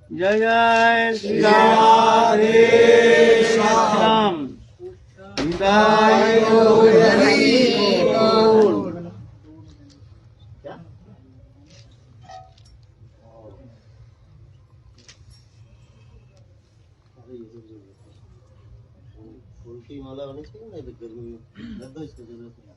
जय जय श्री राधे श्याम उल्टी माला होनी चाहिए ना, गर्मी में लगता है इसको जरूरत नहीं।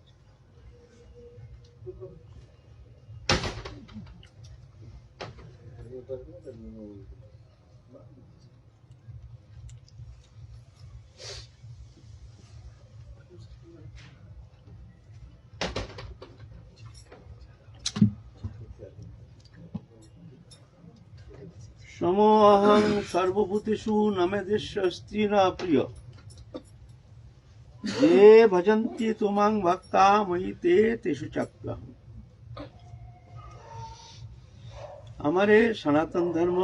समोहं सर्वभूतेषु न मे देशस्ति न प्रिय ये भजन्ति तुमां भक्ता मयि ते तेषु चक्रम्। हमारे सनातन धर्म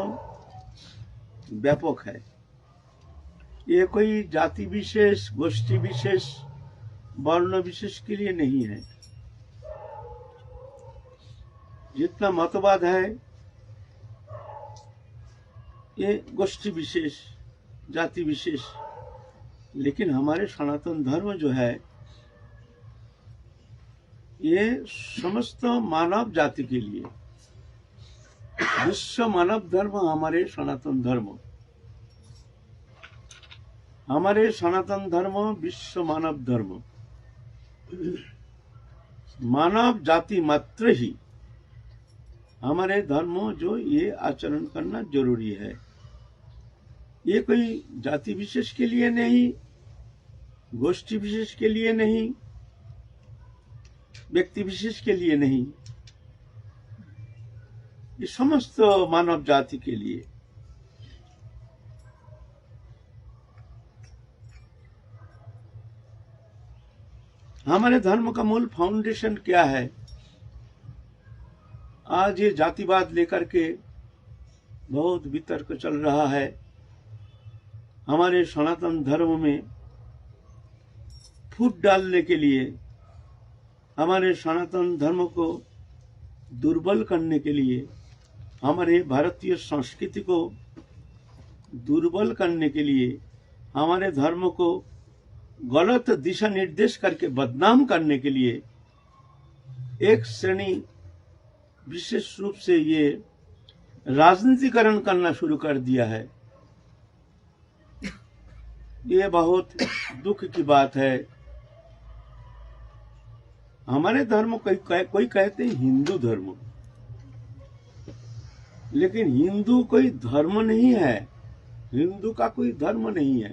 व्यापक है। ये कोई जाति विशेष, गोष्ठी विशेष, वर्ण विशेष के लिए नहीं है। जितना मतवाद है ये गोष्ठी विशेष, जाति विशेष, लेकिन हमारे सनातन धर्म जो है ये समस्त मानव जाति के लिए, विश्व मानव धर्म हमारे सनातन धर्म, हमारे सनातन धर्म विश्व मानव धर्म, मानव जाति मात्र ही हमारे धर्म जो ये आचरण करना जरूरी है। ये कोई जाति विशेष के लिए नहीं, गोष्ठी विशेष के लिए नहीं, व्यक्ति विशेष के लिए नहीं, ये समस्त मानव जाति के लिए। हमारे धर्म का मूल फाउंडेशन क्या है? आज ये जातिवाद लेकर के बहुत वितर्क चल रहा है। हमारे सनातन धर्म में फूट डालने के लिए, हमारे सनातन धर्म को दुर्बल करने के लिए, हमारे भारतीय संस्कृति को दुर्बल करने के लिए, हमारे धर्म को गलत दिशा निर्देश करके बदनाम करने के लिए एक श्रेणी विशेष रूप से ये राजनीतिकरण करना शुरू कर दिया है। ये बहुत दुख की बात है। हमारे धर्म कोई कहते हैं हिंदू धर्म, लेकिन हिंदू कोई धर्म नहीं है, हिंदू का कोई धर्म नहीं है।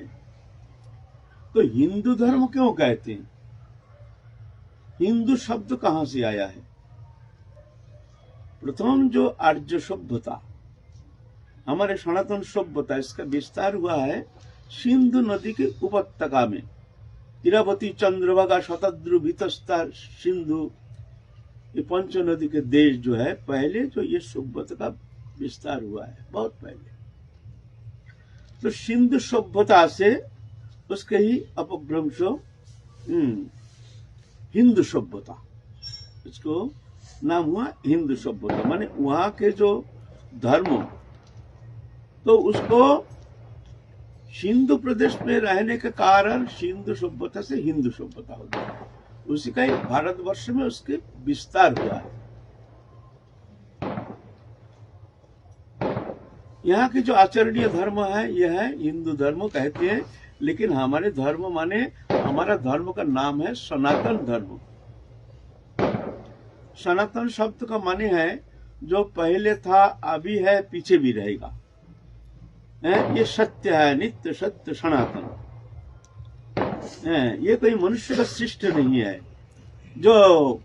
तो हिंदू धर्म क्यों कहते हैं? हिंदू शब्द कहां से आया है? प्रथम जो आर्य सभ्यता, हमारे सनातन सभ्यता, इसका विस्तार हुआ है सिंधु नदी के उपत्यका में। इरावती, चंद्रभागा, शतद्रु, भीतस्ता, सिंधु, ये पंच नदी के देश जो है, पहले जो ये सभ्यता का विस्तार हुआ है बहुत पहले। तो सिंधु सभ्यता से उसके ही अपभ्रंश हिंदू सभ्यता, इसको नाम हुआ हिंदू सभ्यता। माने वहां के जो धर्म, तो उसको सिंधु प्रदेश में रहने के कारण सिंधु सभ्यता से हिंदू सभ्यता हो गया। उसी का ही भारतवर्ष में उसके विस्तार हुआ है। यहाँ की जो आचरणीय धर्म है यह है हिंदू धर्म कहते हैं, लेकिन हमारे धर्म माने, हमारा धर्म का नाम है सनातन धर्म। सनातन शब्द का माने है जो पहले था, अभी है, पीछे भी रहेगा। ये सत्य है, नित्य सत्य सनातन। ये कोई मनुष्य का सृष्टि नहीं है। जो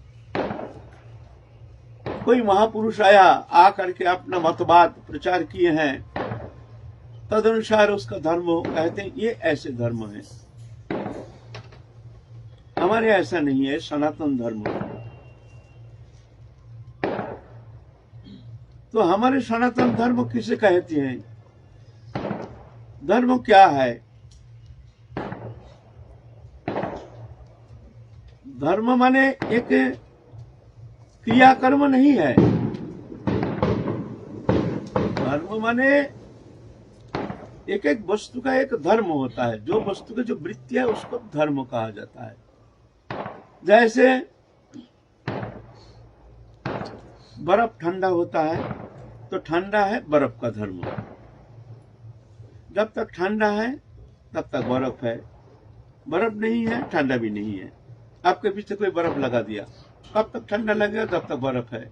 कोई महापुरुष आया, आकर के अपना मतवाद प्रचार किए हैं, तदनुसार उसका धर्म कहते हैं ये ऐसे धर्म है। हमारे ऐसा नहीं है, सनातन धर्म। तो हमारे सनातन धर्म किसे कहते हैं? धर्म क्या है? धर्म माने एक क्रियाकर्म नहीं है। धर्म माने एक एक वस्तु का एक धर्म होता है। जो वस्तु की जो वृत्ति है उसको धर्म कहा जाता है। जैसे बर्फ ठंडा होता है तो ठंडा है बर्फ का धर्म। जब तक ठंडा है तब तक बर्फ है, बर्फ नहीं है ठंडा भी नहीं है। आपके पीछे कोई बर्फ लगा दिया, कब तक ठंडा लगेगा? जब तक बर्फ है।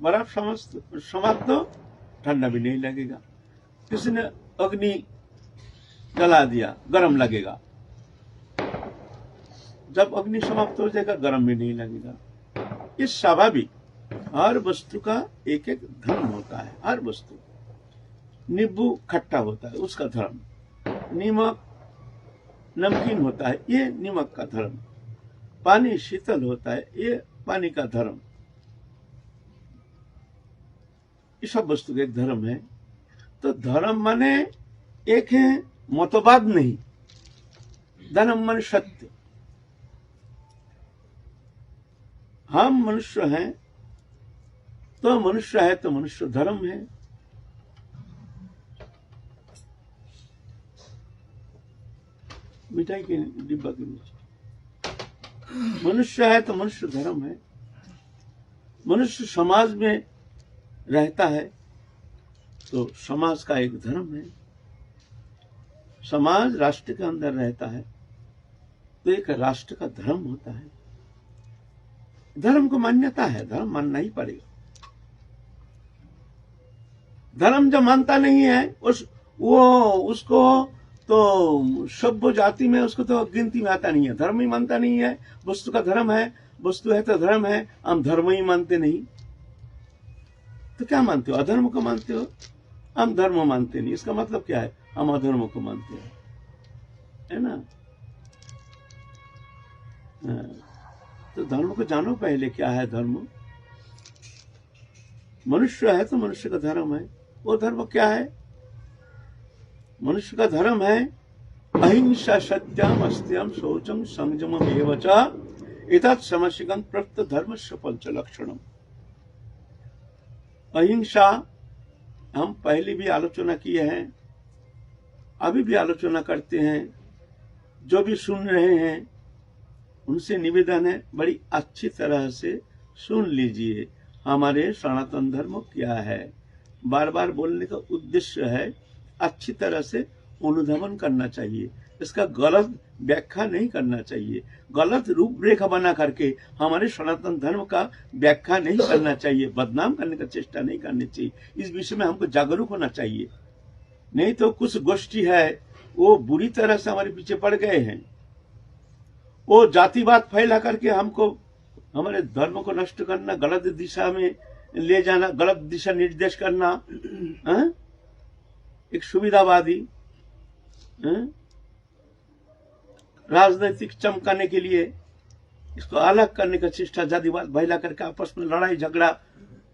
बर्फ समाप्त तो ठंडा भी नहीं लगेगा। किसी ने अग्नि जला दिया, गर्म लगेगा। जब अग्नि समाप्त हो जाएगा गर्म भी नहीं लगेगा। ये स्वाभाविक, हर वस्तु का एक एक धर्म होता है। हर वस्तु, नींबू खट्टा होता है उसका धर्म, नीमक नमकीन होता है ये नीमक का धर्म, पानी शीतल होता है ये पानी का धर्म। ये सब वस्तु का एक धर्म है। तो धर्म माने एक है, मतवाद नहीं। धर्म माने सत्य। हम मनुष्य हैं तो मनुष्य है तो मनुष्य धर्म है। मिठाई के डिब्बा के नीचे मनुष्य है तो मनुष्य धर्म है। मनुष्य समाज में रहता है तो समाज का एक धर्म है। समाज राष्ट्र के अंदर रहता है तो एक राष्ट्र का धर्म होता है। धर्म को मान्यता है, धर्म मानना ही पड़ेगा। धर्म जो मानता नहीं है उसको तो सभ्य जाति में उसको तो गिनती में आता नहीं है। धर्म ही मानता नहीं है। वस्तु का धर्म है, वस्तु है तो धर्म है। हम धर्म ही मानते नहीं तो क्या मानते हो? अधर्म को मानते हो। हम धर्म मानते नहीं, इसका मतलब क्या है? हम अधर्म को मानते हैं, है ना? तो धर्म को जानो पहले, क्या है धर्म। मनुष्य है तो मनुष्य का धर्म है। वो धर्म क्या है? मनुष्य का धर्म है अहिंसा सत्यम अस्त्यम शौचम संयमम एव च एतत् समशिकं प्रक्त धर्मस्य पंच लक्षणम। अहिंसा हम पहले भी आलोचना किए हैं, अभी भी आलोचना करते हैं। जो भी सुन रहे हैं उनसे निवेदन है, बड़ी अच्छी तरह से सुन लीजिए हमारे सनातन धर्म क्या है। बार बार बोलने का उद्देश्य है अच्छी तरह से अनुधावन करना चाहिए। इसका गलत व्याख्या नहीं करना चाहिए। गलत रूपरेखा बना करके हमारे सनातन धर्म का व्याख्या नहीं करना चाहिए। बदनाम करने का चेष्टा नहीं करनी चाहिए। इस विषय में हमको जागरूक होना चाहिए। नहीं तो कुछ गोष्ठी है वो बुरी तरह से हमारे पीछे पड़ गए हैं। वो जातिवाद फैला करके हमको हमारे धर्म को नष्ट करना, गलत दिशा में ले जाना, गलत दिशा निर्देश करना, एक सुविधावादी राजनीतिक चमकाने के लिए इसको अलग करने का चेष्टा, जातिवाद फैला करके आपस में लड़ाई झगड़ा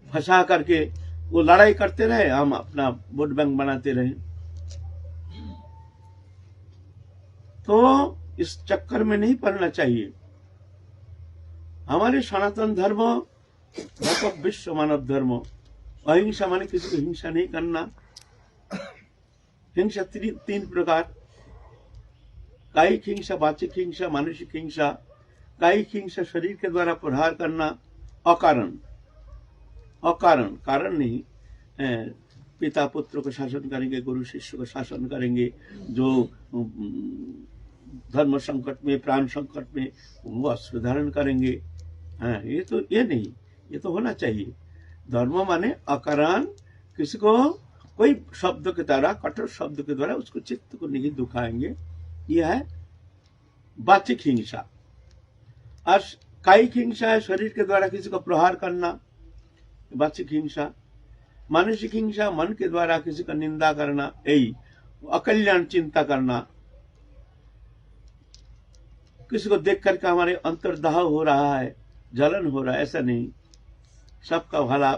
फंसा करके वो लड़ाई करते रहे, हम अपना वोट बैंक बनाते रहे। तो इस चक्कर में नहीं पड़ना चाहिए। हमारे सनातन धर्म व्यापक विश्व मानव धर्म, अहिंसा माने किसी को हिंसा नहीं करना। हिंसा तीन प्रकार, कायिक हिंसा, वाचिक हिंसा, मानसिक हिंसा। कायिक हिंसा शरीर के द्वारा प्रहार करना, अकारण, कारण नहीं। पिता पुत्र को शासन करेंगे, गुरु शिष्य को शासन करेंगे, जो धर्म संकट में, प्राण संकट में वो अस्त्र धारण करेंगे। ये नहीं, ये तो होना चाहिए। धर्म माने अकारण, किसी को कोई शब्द के द्वारा, कठोर शब्द के द्वारा उसको चित्त को नहीं दुखाएंगे। यह है वाचिक हिंसा। और कायिक हिंसा है शरीर के द्वारा किसी को प्रहार करना, वाचिक हिंसा। मानसिक हिंसा मन के द्वारा किसी का निंदा करना, यही अकल्याण चिंता करना। किसी को देख करके हमारे अंतर्दाह हो रहा है, जलन हो रहा है, ऐसा नहीं, सबका भला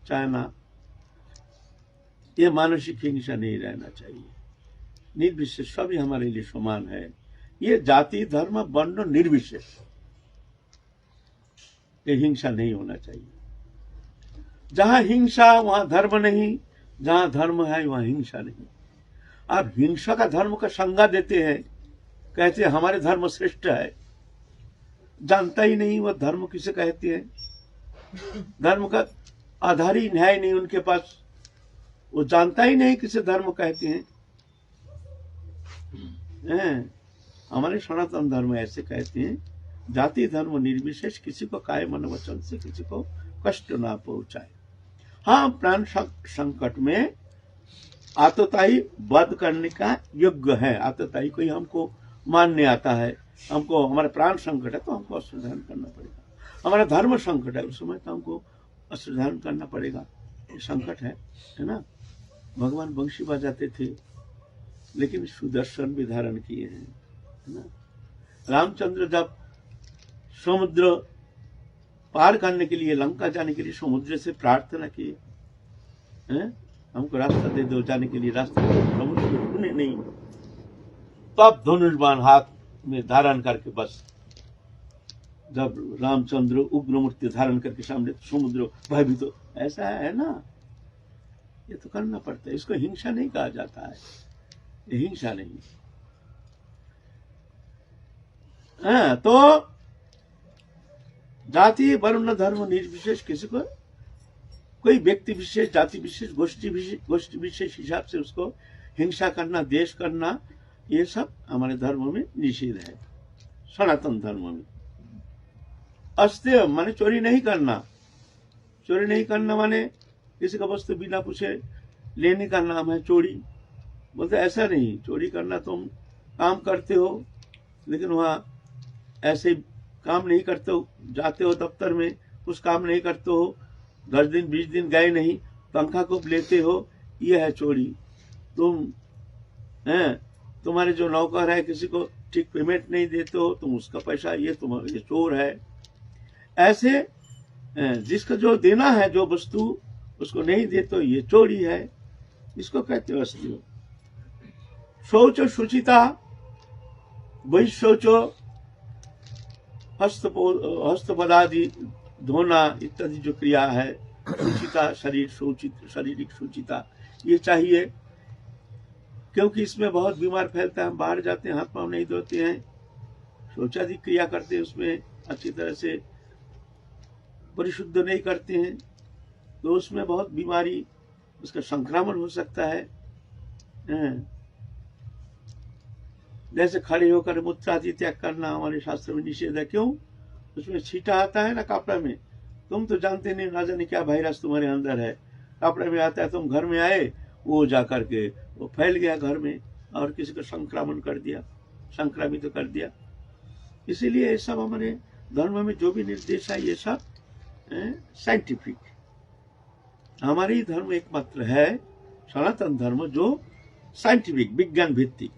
चाहना। ये मानसिक हिंसा नहीं रहना चाहिए। निर्विशेष सभी हमारे लिए समान है। ये जाति धर्म वर्ण निर्विशेष, ये हिंसा नहीं होना चाहिए। जहां हिंसा वहां धर्म नहीं, जहां धर्म है वहां हिंसा नहीं। आप हिंसा का धर्म का संज्ञा देते हैं, कहते हैं हमारे धर्म श्रेष्ठ है, जानता ही नहीं वो धर्म किसे कहते हैं। धर्म का आधार ही न्याय नहीं उनके पास, वो जानता ही नहीं किसे धर्म कहते हैं। हमारे सनातन धर्म ऐसे कहते हैं, जाति धर्म निर्विशेष, किसी को काय मन वचन से किसी को कष्ट ना पहुंचाए। हाँ, प्राण संकट में आतताई वध करने का योग्य है। आतताई को ही हमको मानने आता है, हमको हमारा प्राण संकट है तो हमको अश्रद्धान करना पड़ेगा। हमारा धर्म संकट है उस समय तो हमको अश्रद्धान करना पड़ेगा। ये संकट है ना। भगवान बंशी बजाते थे लेकिन सुदर्शन भी धारण किए हैं, है ना। रामचंद्र जब समुद्र पार करने के लिए, लंका जाने के लिए समुद्र से प्रार्थना किए, हमको रास्ता दे दो जाने के लिए, रास्ता समुद्र सुने नहीं, तब धनुष बाण हाथ में धारण करके बस जब रामचंद्र उग्र मूर्ति धारण करके सामने समुद्र भयभीत तो ऐसा है ना। ये तो करना पड़ता है, इसको हिंसा नहीं कहा जाता है, ये हिंसा नहीं। तो जाति वर्ण धर्म निर्विशेष, किसी को कोई व्यक्ति विशेष, जाति विशेष, गोष्ठी विशेष हिसाब से उसको हिंसा करना, द्वेष करना, ये सब हमारे धर्म में निषेध है। सनातन धर्म में अस्त्य माने चोरी नहीं करना। चोरी नहीं करना माने किसी का वस्तु बिना पूछे लेने का नाम है चोरी। बोलते ऐसा नहीं, चोरी करना तुम काम करते हो लेकिन वहां ऐसे काम नहीं करते हो, जाते हो दफ्तर में कुछ काम नहीं करते हो, 10 दिन 20 दिन गए नहीं, तनख्वाह को लेते हो, ये है चोरी। तुम्हारे जो नौकर है किसी को ठीक पेमेंट नहीं देते हो, तुम उसका पैसा, ये चोर है। ऐसे जिसका जो देना है, जो वस्तु उसको नहीं देते हो, ये चोरी है, इसको कहते हो अस्त्य। शौच शुचिता, वही शौचो हस्तपदादि धोना इत्यादि जो क्रिया है, शुचिता, शारीरिक शुचिता ये चाहिए, क्योंकि इसमें बहुत बीमार फैलता है। हम बाहर जाते हैं, हाथ पांव नहीं धोते हैं, शौचादि क्रिया करते हैं, उसमें अच्छी तरह से परिशुद्ध नहीं करते हैं, तो उसमें बहुत बीमारी, उसका संक्रमण हो सकता है। जैसे खड़े होकर मूत्रादि त्याग करना हमारे शास्त्र में निषेध है। क्यों? उसमें छींटा आता है ना कपड़ा में, तुम तो जानते नहीं, ना जाने क्या वायरस तुम्हारे अंदर है, कपड़े में आता है, तुम घर में आए, वो जा करके वो फैल गया घर में और किसी को संक्रमण कर दिया, संक्रमित कर दिया। इसीलिए ये सब हमारे धर्म में जो भी निर्देश है ये सब साइंटिफिक। हमारे ही धर्म एकमात्र है सनातन धर्म जो साइंटिफिक, विज्ञान भित्तिक।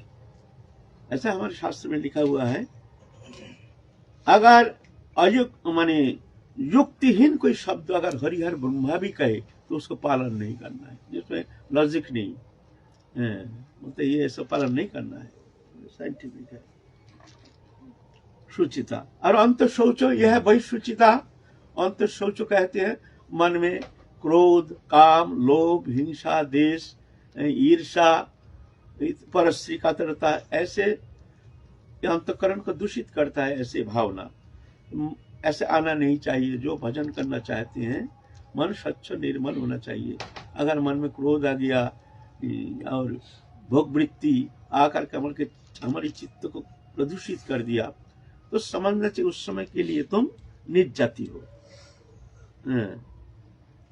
ऐसा हमारे शास्त्र में लिखा हुआ है। अगर अयुक्त माने युक्तिहीन कोई शब्द अगर हरिहर ब्रह्मा भी कहे तो उसको पालन नहीं करना है, जिसमें लॉजिक नहीं, मतलब ये सब पालन नहीं करना है, साइंटिफिक है। शुचिता और अंत शौचो, यह है वही शुचिता। अंत शौचो कहते हैं मन में क्रोध, काम, लोभ, हिंसा, देश, ईर्षा, परस्त्री कातरता, ऐसे अंतःकरण को दूषित करता है। ऐसे भावना ऐसे आना नहीं चाहिए। जो भजन करना चाहते हैं मन स्वच्छ निर्मल होना चाहिए। अगर मन में क्रोध आ गया और भोग वृत्ति आकर कमल के हमारी चित्त को प्रदूषित कर दिया तो समझना चाहिए उस समय के लिए तुम नीच जाति हो।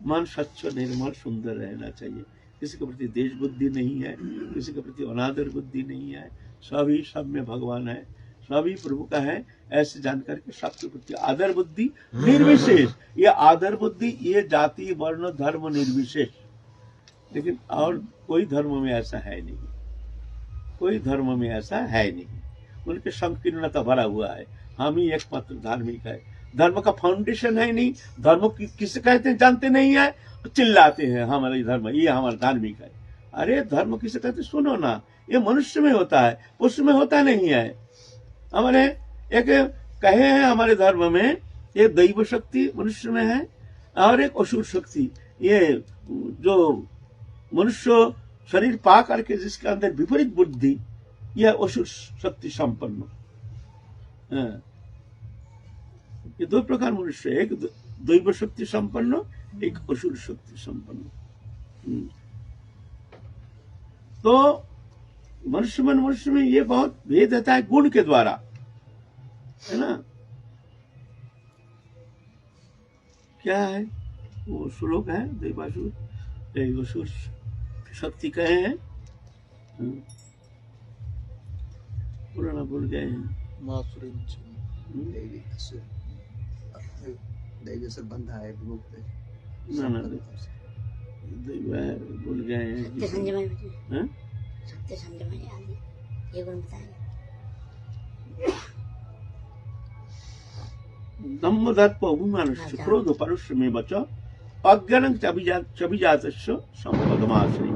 मन स्वच्छ निर्मल सुंदर रहना चाहिए। किसी के प्रति देश बुद्धि नहीं है, किसी के प्रति अनादर बुद्धि नहीं है, सभी सब में भगवान है, सभी प्रभु का है, ऐसे जानकर के सबके प्रति आदर बुद्धि निर्विशेष। ये आदर बुद्धि ये जाति वर्ण धर्म निर्विशेष, लेकिन और कोई धर्म में ऐसा है नहीं, कोई धर्म में ऐसा है नहीं। उनके संकीर्णता भरा हुआ है। हम ही एकमात्र धार्मिक है। धर्म का फाउंडेशन है नहीं। धर्म किसे कहते हैं जानते नहीं है, चिल्लाते हैं हमारे धर्म, ये हमारा धार्मिक है। अरे धर्म किसे कहते, सुनो ना, ये मनुष्य में होता है, उसमें होता नहीं है। हमारे एक कहे हैं हमारे धर्म में, एक दैव शक्ति मनुष्य में है और एक असुर शक्ति। ये जो मनुष्य शरीर पा करके जिसके अंदर विपरीत बुद्धि, यह असुर शक्ति संपन्न। ये दो प्रकार मनुष्य, एक दैव शक्ति संपन्न, एक असुर शक्ति संपन्न। तो मनुष्य में ये बहुत भेद रहता है गुण के द्वारा, है ना। क्या है वो श्लोक है दैवासुर, असुर शक्ति कहे हैं, पुराना भूल गए हैं। दैव बंधा है, ना दैव है, भूल गए हैं। सत्य संयम आदि ये गुण बताए। दम्भ दर्प अभिमानश्च क्रोध परुषमेव च अज्ञानं चभिजातस्य संपदमाश्रय।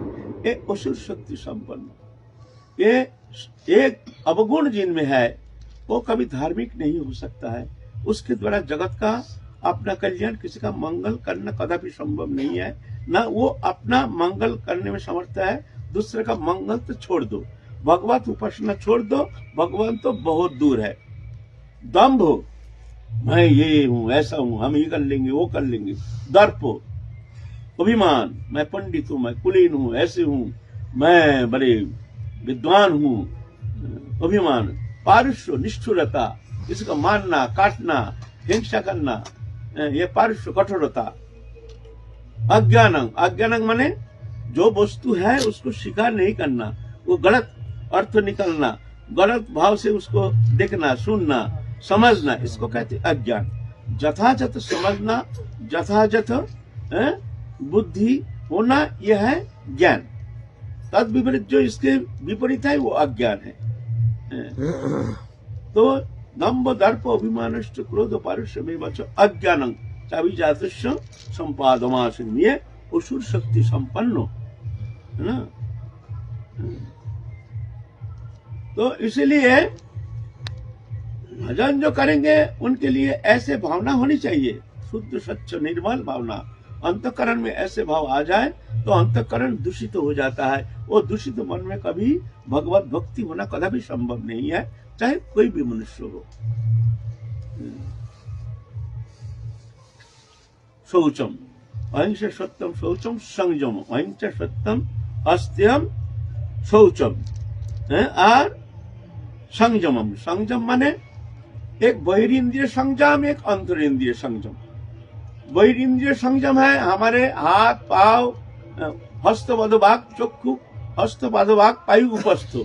ये असुर शक्ति संपन्न, ये एक अवगुण जिनमें है वो कभी धार्मिक नहीं हो सकता है। उसके द्वारा जगत का अपना कल्याण, किसी का मंगल करना कदापि संभव नहीं है। ना वो अपना मंगल करने में समर्थ है, दूसरे का मंगल तो छोड़ दो, भगवत उपासना छोड़ दो, भगवान तो बहुत दूर है। दंभ, मैं ये हूं, ऐसा हूं, हम ये कर लेंगे, वो कर लेंगे। दर्प, अभिमान, मैं पंडित हूं, मैं कुलीन हूं, ऐसे हूं, मैं बड़े विद्वान हूं, अभिमान। पारुष्य, निष्ठुरता, इसका मारना, काटना, हिंसा करना, ये पारुष्य, कठोरता। अज्ञानं, अज्ञानं माने जो वस्तु है उसको स्वीकार नहीं करना, वो गलत अर्थ निकलना, गलत भाव से उसको देखना, सुनना, समझना, इसको कहते अज्ञान। यथाजथ समझना, यथाजथ बुद्धि होना, यह है ज्ञान। तद विपरीत जो इसके विपरीत है वो अज्ञान है। तो दंभ दर्प अभिमानश्च क्रोध पारुष्यमेव च अज्ञानं चाभिजातस्य संपादमाश्रय। ये असुर शक्ति संपन्न है ना। तो इसलिए भजन जो करेंगे उनके लिए ऐसे भावना होनी चाहिए, शुद्ध स्वच्छ निर्मल भावना। अंतःकरण में ऐसे भाव आ जाए तो अंतःकरण दूषित हो जाता है। वो दूषित मन में कभी भगवत भक्ति होना कदापि संभव नहीं है, चाहे कोई भी मनुष्य हो। शौचम, अहिंसा सत्यम शौचम संयम, अहिंसा सत्यम अस्त्यम शौचम और संयमम। संयम माने एक बहिरिंद्रिय संयम, एक अंतरिंद्रिय संयम। बहिरिंद्रिय संयम है हमारे हाथ, पाव, हस्त पदभाग, चक्षु, हस्त पदभाग, पायु, उपस्थ,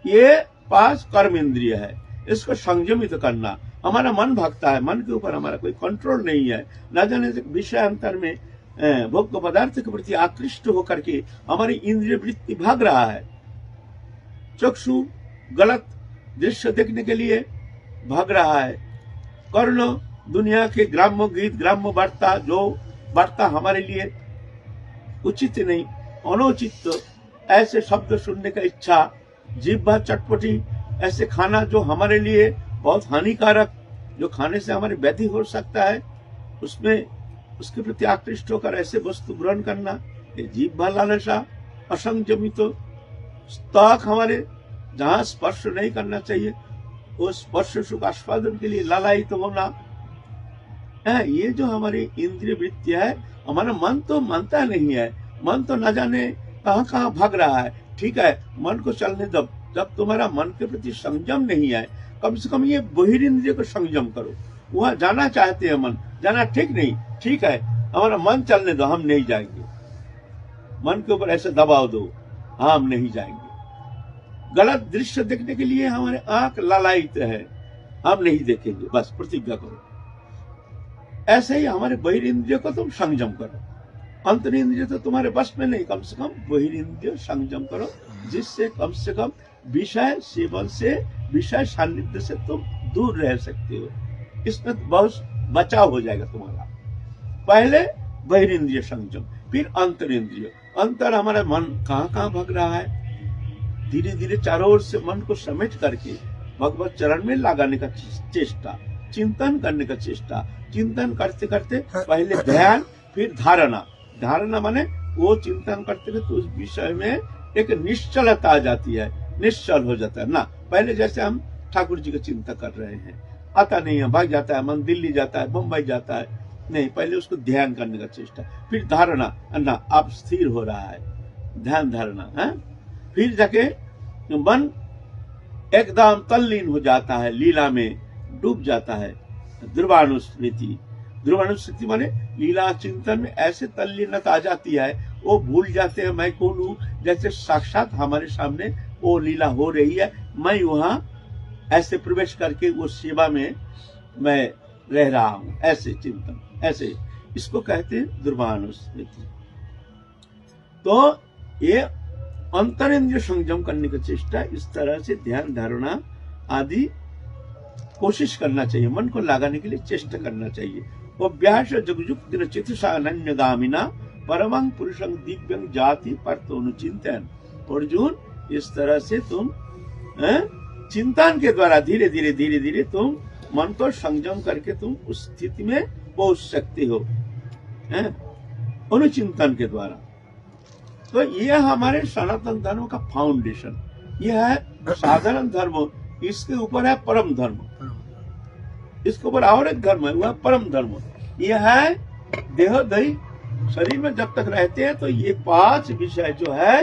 ये 5 कर्म इंद्रिय है। इसको संयमित करना। हमारा मन भागता है, मन के ऊपर हमारा कोई कंट्रोल नहीं है। न जाने से विषय अंतर में भोग्य पदार्थ के प्रति आकृष्ट होकर के हमारी इंद्रिय वृत्ति भाग रहा है। चक्षु गलत दृश्य देखने के लिए भाग रहा है। कर्ण दुनिया के ग्राम्य गीत, ग्राम्य वार्ता, जो वार्ता हमारे लिए उचित नहीं, अनुचित ऐसे शब्द सुनने का इच्छा, जिह्वा चटपटी ऐसे खाना जो हमारे लिए बहुत हानिकारक, जो खाने से हमारे व्याधि हो सकता है, उसमें उसके प्रति आकृष्ट होकर ऐसे वस्तु ग्रहण करना, ये जिह्वा लालसा, असंयमित। त्वक हमारे जहां स्पर्श नहीं करना चाहिए वो स्पर्श सुख आस्वादन के लिए लालायित होना, ये जो हमारी इंद्रिय वृत्ति है। हमारा मन तो मानता नहीं है, मन तो न जाने कहां कहां भाग रहा है। ठीक है, मन को चलने दो। जब तुम्हारा मन के प्रति संयम नहीं है, कम से कम ये बहिरिंद्रिय को संयम करो। वहां जाना चाहते हैं मन, जाना ठीक नहीं, ठीक है हमारा मन चलने दो, हम नहीं जाएंगे। मन के ऊपर ऐसे दबाव दो, हम नहीं जाएंगे। गलत दृश्य देखने के लिए हमारे आंख लालायित है, हम नहीं देखेंगे, बस प्रतिज्ञा करो। ऐसे ही हमारे बहिरिंद्रिय को तुम संयम करो। अंतरिंद्रिय तो तुम्हारे बस में नहीं, कम से कम बहिरिंद्रिय संयम करो, जिससे कम से कम विषय सेवन से, विषय सान्निध्य से तुम दूर रह सकते हो। इसमें बहुत बचाव हो जाएगा तुम्हारा। पहले बहिरिंद्रिय संयम, फिर अंतरिंद्रिय। अंतर हमारा मन कहां कहां भाग रहा है, धीरे धीरे चारों ओर से मन को समेट करके भगवत चरण में लगाने का चेष्टा, चिंतन करने का चेष्टा। चिंतन करते करते पहले ध्यान, फिर धारणा। धारणा माने वो चिंतन करते करते उस विषय में एक निश्चलता आ जाती है, निश्चल हो जाता है ना। पहले जैसे हम ठाकुर जी की चिंता कर रहे हैं, आता नहीं है, भाग जाता है मन, दिल्ली जाता है, मुंबई जाता है, नहीं, पहले उसको ध्यान करने का चेष्टा, फिर धारणा, ना अब स्थिर हो रहा है, ध्यान धारणा है, फिर जाके मन एकदम तल्लीन हो जाता है, लीला में डूब जाता है। ध्रुवानुस्मृति, ध्रुवानुस्मृति माने लीला चिंतन में ऐसे तल्लीनता आ जाती है, वो भूल जाते हैं मैं कौन हूँ, जैसे साक्षात हमारे सामने वो लीला हो रही है, मैं वहां ऐसे प्रवेश करके वो सेवा में मैं रह रहा हूं, ऐसे चिंतन, ऐसे, इसको कहते हैं ध्रुवानुस्मृति। तो ये अंतरेंद्रिय संयम करने की चेष्टा, इस तरह से ध्यान धारणा आदि कोशिश करना चाहिए, मन को लगाने के लिए चेष्टा करना चाहिए। अभ्यास जगजुक्त चेतसा अनन्यगामिना परमं पुरुषं दिव्यं जाति परतोनुचिंतन। अर्जुन, इस तरह से तुम चिंतन के द्वारा धीरे धीरे धीरे धीरे तुम मन को संयम करके तुम उस स्थिति में पहुंच सकते हो, अनुचिंतन के द्वारा। तो यह हमारे सनातन धर्म का फाउंडेशन, यह है साधारण धर्म, इसके ऊपर है परम धर्म, इसके ऊपर और एक धर्म है, वह परम धर्म। यह है देहदही, शरीर में जब तक रहते हैं तो ये 5 विषय जो है,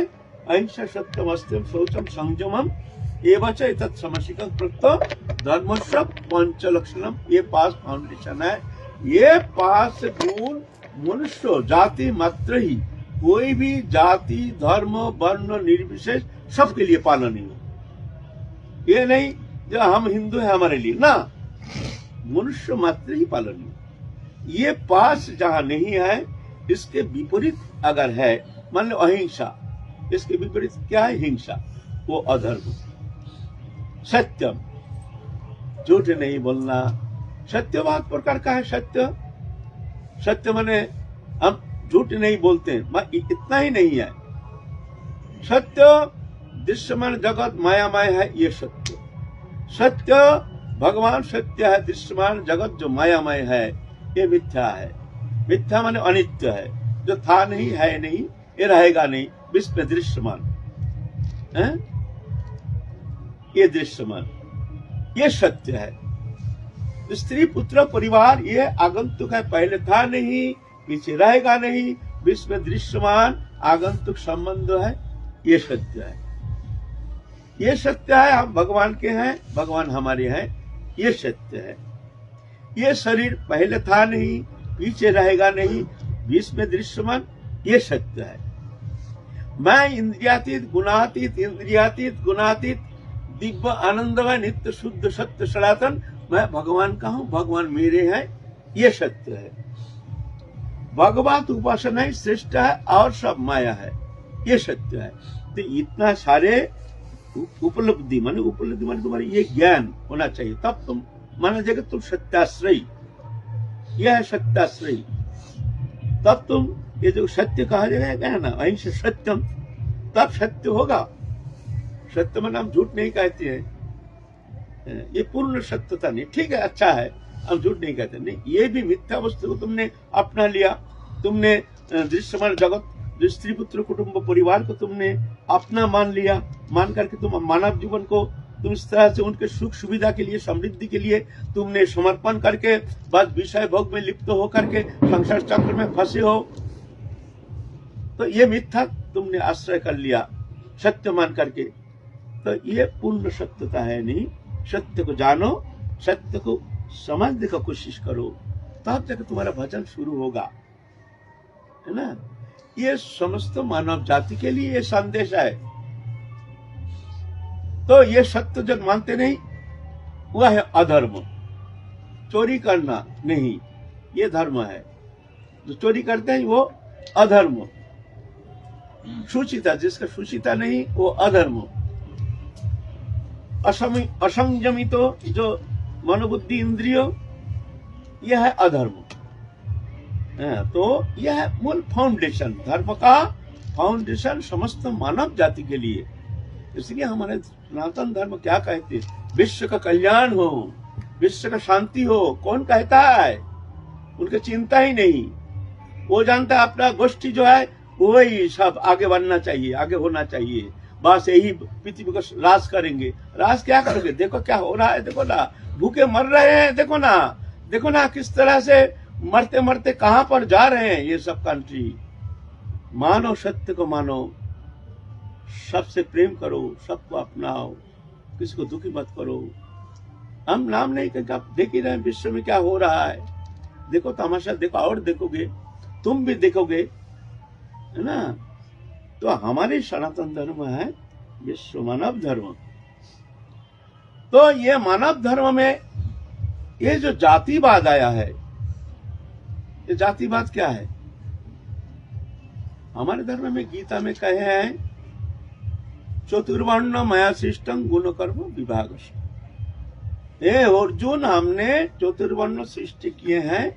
अहिंसा सत्यम अस्त्यम शौचम संयमम एवं च तत्समसिकं प्रकृत धर्मस्य पंचलक्षणम, ये 5 फाउंडेशन है। ये 5 गुण मनुष्य जाति मात्र ही, कोई भी जाति धर्म वर्ण निर्विशेष सबके लिए पालनीय हो। ये नहीं जो हम हिंदू है हमारे लिए ना, मनुष्य मात्र ही पालनीय। ये 5 जहां नहीं है, इसके विपरीत अगर है, मान लो अहिंसा, इसके विपरीत क्या है? हिंसा, वो अधर्म। सत्यम, झूठ नहीं बोलना, सत्य बहुत प्रकार का है। सत्य माने हम झूठ नहीं बोलते, इतना ही नहीं है। सत्य दृश्यमान जगत मायामय है, ये सत्य। सत्य भगवान सत्य है, दृश्यमान जगत जो मायामय है ये मिथ्या है। मिथ्या माने अनित्य है, जो था नहीं, है नहीं, ये रहेगा नहीं, विश्व में दृश्यमान है, ये दृश्यमान, ये सत्य है। स्त्री पुत्र परिवार ये आगंतुक है, पहले था नहीं, पीछे रहेगा नहीं, विश्व में दृश्यमान आगंतुक संबंध है, ये सत्य है। ये सत्य है, हम भगवान के हैं, भगवान हमारे हैं, ये सत्य है। ये शरीर पहले था नहीं, पीछे रहेगा नहीं, विश्व में दृश्यमान, ये सत्य है। मैं इंद्रियातीत गुणातीत, इंद्रियातीत गुणातीत दिव्य आनंदमय नित्य शुद्ध सत्य सनातन, मैं भगवान का हूं, भगवान मेरे हैं, ये सत्य है। भगवत उपासना ही श्रेष्ठ है और सब माया है, ये सत्य है। तो इतना सारे उपलब्धि माने तुम्हारी ये ज्ञान होना चाहिए, तब तुम माना जाएगा तुम सत्याश्रयी, यह है सत्याश्रयी। तब तुम ये जो सत्य कहा जाएगा ना, अहिंसा सत्यम, तब सत्य होगा। सत्य में हम झूठ नहीं कहते हैं, ये पूर्ण सत्यता नहीं, ठीक है, अच्छा है, हम झूठ नहीं कहते, नहीं, ये भी मिथ्या वस्तु को तुमने अपना लिया, तुमने दृश्यमान जगत, स्त्री पुत्र कुटुंब परिवार को तुमने अपना मान लिया, मान करके तुम मानव जीवन को तुम इस तरह से उनके सुख सुविधा के लिए, समृद्धि के लिए तुमने समर्पण करके बस विषय भोग में लिप्त हो करके संसार चक्र में फंसे हो, तो ये मिथ्या तुमने आश्रय कर लिया सत्य मान करके। तो ये पूर्ण सत्यता है नहीं। सत्य को जानो, सत्य को समझने का कोशिश करो, तब तक तुम्हारा भजन शुरू होगा, है ना। ये समस्त मानव जाति के लिए ये संदेश है। तो ये सत्य जो मानते नहीं, वह है अधर्म। चोरी करना नहीं, ये धर्म है। जो चोरी करते हैं वो अधर्म। सुचिता, जिसका सुचिता नहीं वो अधर्म। असंयमित जो मनोबुद्धि इंद्रियो, यह है अधर्म। तो यह मूल फाउंडेशन, धर्म का फाउंडेशन समस्त मानव जाति के लिए। इसलिए हमारे सनातन धर्म क्या कहते हैं? विश्व का कल्याण हो, विश्व का शांति हो। कौन कहता है? उनकी चिंता ही नहीं। वो जानता है अपना गोष्ठी जो है वही सब आगे बढ़ना चाहिए, आगे होना चाहिए, बस यही पृथ्वी को राज करेंगे। राज क्या करोगे? देखो क्या हो रहा है, देखो ना, भूखे मर रहे हैं, देखो ना किस तरह से मरते मरते कहां पर जा रहे हैं ये सब कंट्री। मानो सत्य को, मानो सबसे प्रेम करो, सबको अपनाओ, किसी को दुखी मत करो। हम नाम नहीं कहेंगे, आप देख ही रहे हैं विश्व में क्या हो रहा है, देखो तमाशा, देखो और देखोगे, तुम भी देखोगे, है ना। तो हमारे सनातन धर्म है विश्व मानव धर्म। तो ये मानव धर्म में ये जो जातिवाद आया है, ये जातिवाद क्या है? हमारे धर्म में गीता में कहे हैं चतुर्वर्ण मया सृष्टं गुण कर्म विभाग। अर्जुन, हमने चतुर्वर्ण सृष्टि किए हैं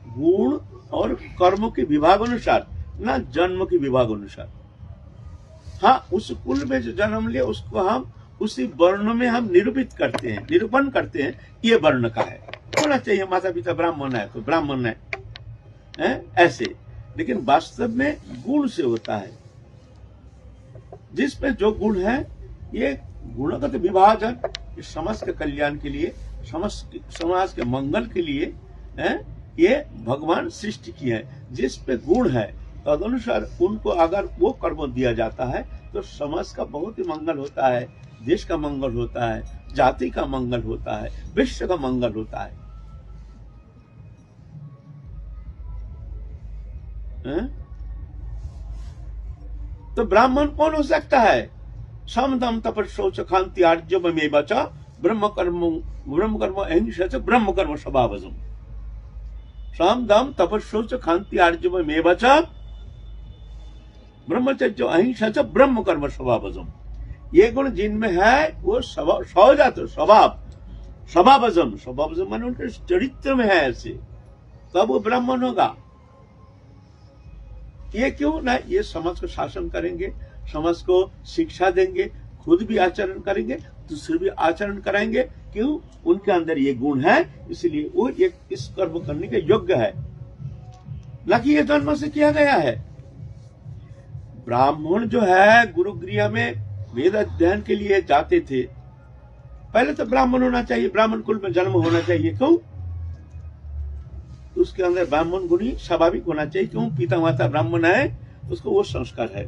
गुण और कर्म के विभाग अनुसार, ना जन्म के विभाग अनुसार। हाँ, उस कुल में जो जन्म लिया उसको हम उसी वर्ण में हम निरूपित करते हैं, निरूपण करते हैं, ये वर्ण का है, होना चाहिए, माता पिता ब्राह्मण है तो ब्राह्मण है, ऐसे। लेकिन वास्तव में गुण से होता है, जिसमें जो गुण है, ये गुणगत विभाजन समाज के कल्याण के लिए, समाज के मंगल के लिए ये भगवान सृष्टि किए हैं। जिस पे गुण है तदनुसार उनको अगर वो कर्म दिया जाता है तो समाज का बहुत ही मंगल होता है, देश का मंगल होता है, जाति का मंगल होता है, विश्व का मंगल होता है। तो ब्राह्मण कौन हो सकता है? समदम तपस्शौच खांति आर्जवमेव च ब्रह्म कर्म अहिंसा च ब्रह्म कर्म स्वभावजम्। समदम तपस्शौच खांति आर्जवमेव च ब्रह्मचर्य अहिंसा च ब्रह्म कर्म स्वभावजम्। ये गुण जिनमें है वो स्वजात स्वभावजम, स्वभावजम माने उनके चरित्र में है ऐसे, तब वो ब्राह्मण होगा। ये क्यों ना, ये समाज को शासन करेंगे, समाज को शिक्षा देंगे, खुद भी आचरण करेंगे, दूसरे भी आचरण कराएंगे। क्यों? उनके अंदर ये गुण है, इसलिए वो ये इस कर्म करने के योग्य है, न कि ये जन्म से किया गया है। ब्राह्मण जो है गुरुगृह में वेद अध्ययन के लिए जाते थे, पहले तो ब्राह्मण होना चाहिए, ब्राह्मण कुल में जन्म होना चाहिए। क्यों? उसके अंदर ब्राह्मण गुण ही स्वाभाविक होना चाहिए। क्यों? पिता माता ब्राह्मण है, उसको वो संस्कार है।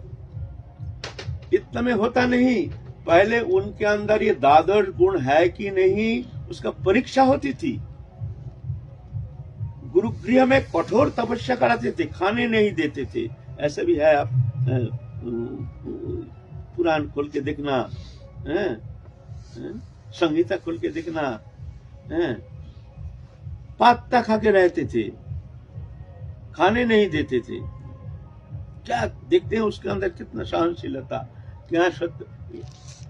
इतना में होता नहीं, पहले उनके अंदर ये द्वादश गुण है कि नहीं, उसका परीक्षा होती थी। गुरुगृह में कठोर तपस्या कराते थे, खाने नहीं देते थे। ऐसा भी है, आप पुराण खोल के देखना, संगीता खोल के देखना, पत्ता खा के रहते थे, खाने नहीं देते थे। क्या देखते हैं उसके अंदर कितना सहनशीलता, क्या सत्य,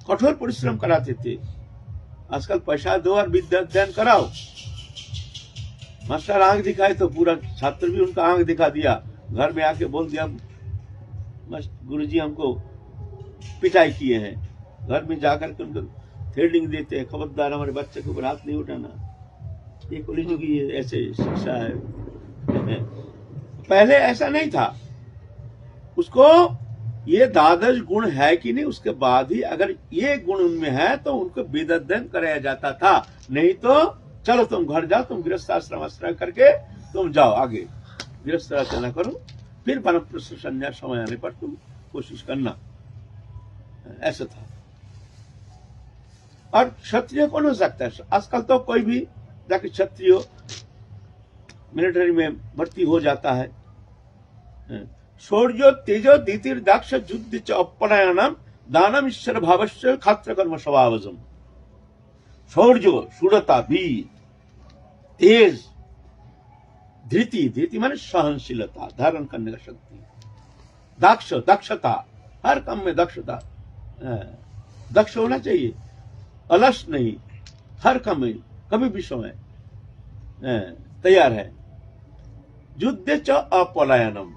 कठोर परिश्रम कराते थे। आजकल पैसा दो और विद्या अध्ययन कराओ, मास्टर आंख दिखाए तो पूरा छात्र भी उनका आंख दिखा दिया, घर में आके बोल दिया गुरुजी हमको पिटाई किए हैं। घर में जाकर के उनको थ्रेडिंग देते हैं, खबरदार हमारे बच्चे के ऊपर हाथ नहीं उठाना। ये कॉलेज की ऐसे शिक्षा है। पहले ऐसा नहीं था। उसको ये द्वादश गुण है कि नहीं, उसके बाद ही अगर ये गुण उनमें है तो उनको वेद अध्ययन कराया जाता था। नहीं तो चलो तुम घर जाओ, तुम गृहस्थ आश्रम करके तुम जाओ आगे, गृहस्थ आचरण करो, फिर वानप्रस्थ संन्यास समय आने पर तुम कोशिश करना। ऐसा था। और क्षत्रिय कौन हो सकता है? आजकल तो कोई भी जाके क्षत्रिय मिलिट्री में भर्ती हो जाता है। शौर्य तेजो दीतिर दाक्ष युद्ध च अपरायणम दानम ईश्वर भावस्य खात्र कर्म स्वभावजम। शौर्य, शूरता, वीर, तेज, धृति, धृति माने सहनशीलता, धारण करने का शक्ति, दाक्ष, दक्षता, हर काम में दक्षता, दक्ष होना चाहिए, अलस नहीं, हर काम में कभी भी समय तैयार है। युद्ध च अपलायनम,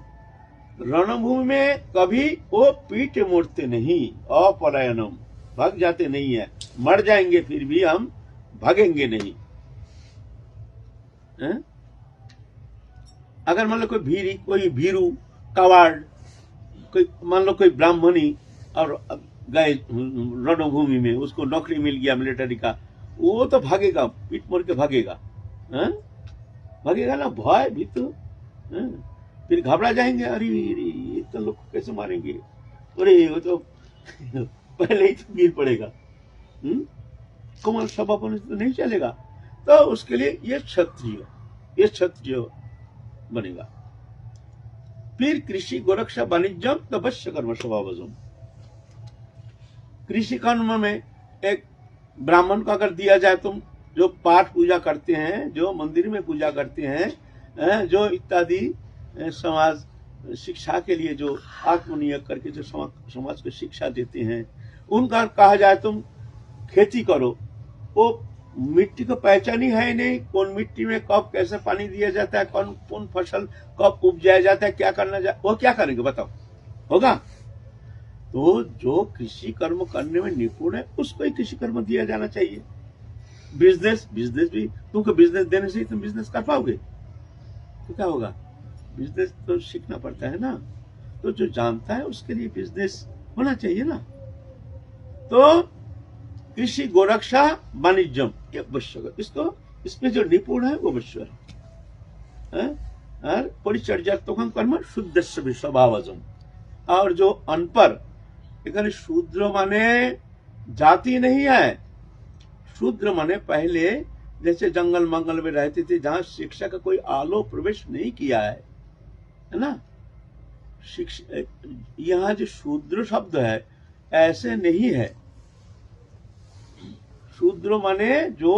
रणभूमि में कभी वो पीठ मोड़ते नहीं, अपलायनम, भाग जाते नहीं है। मर जाएंगे फिर भी हम भागेंगे नहीं। अगर मतलब कोई भीरू कवाड़ कोई मान लो कोई ब्राह्मणी और गए रणभूमि में, उसको नौकरी मिल गया मिलिट्री का, वो तो भागेगा, पीठ मोड़ के भागेगा, हाँ? भागेगा ना, भय भी तो, हाँ? फिर घबरा जाएंगे, अरे ये तो लोग कैसे मारेंगे, अरे वो तो पहले ही तो गिर पड़ेगा, कोमल स्वभाव तो नहीं चलेगा। तो उसके लिए ये क्षत्रिय बनेगा। फिर कृषि गोरक्षा वाणिज्यम तपस्या कर्म स्वभावजम। कृषि कर्म में एक ब्राह्मण को अगर दिया जाए, तुम जो पाठ पूजा करते हैं, जो मंदिर में पूजा करते हैं, जो इत्यादि समाज शिक्षा के लिए जो आत्मनियोग करके जो समाज को शिक्षा देते हैं, उनका कहा जाए तुम खेती करो, वो मिट्टी को पहचान ही है नहीं, कौन मिट्टी में कब कैसे पानी दिया जाता है, कौन फसल कब उपजाया जाता है, क्या करना जाए, वो क्या करेंगे बताओ, होगा? तो जो कृषि कर्म करने में निपुण है उसको ही कृषि कर्म दिया जाना चाहिए। बिजनेस भी, तुमको बिजनेस देने से ही तुम बिजनेस कर पाओगे, तो क्या होगा? बिजनेस तो सीखना पड़ता है ना, तो जो जानता है उसके लिए बिजनेस होना चाहिए ना। तो कृषि गोरक्षा वाणिज्यम ये आवश्यक, इसको इसमें जो निपुण है वो आवश्यक है। और परिचर्यात्मक कर्म शुद्ध स्वभावजम। और जो अनपढ़, एखाने शूद्र माने जाति नहीं है, शूद्र माने पहले जैसे जंगल मंगल में रहते थे, जहां शिक्षा का कोई आलो प्रवेश नहीं किया है ना। शिक्षा यहाँ जो शूद्र शब्द है ऐसे नहीं है। शूद्र माने जो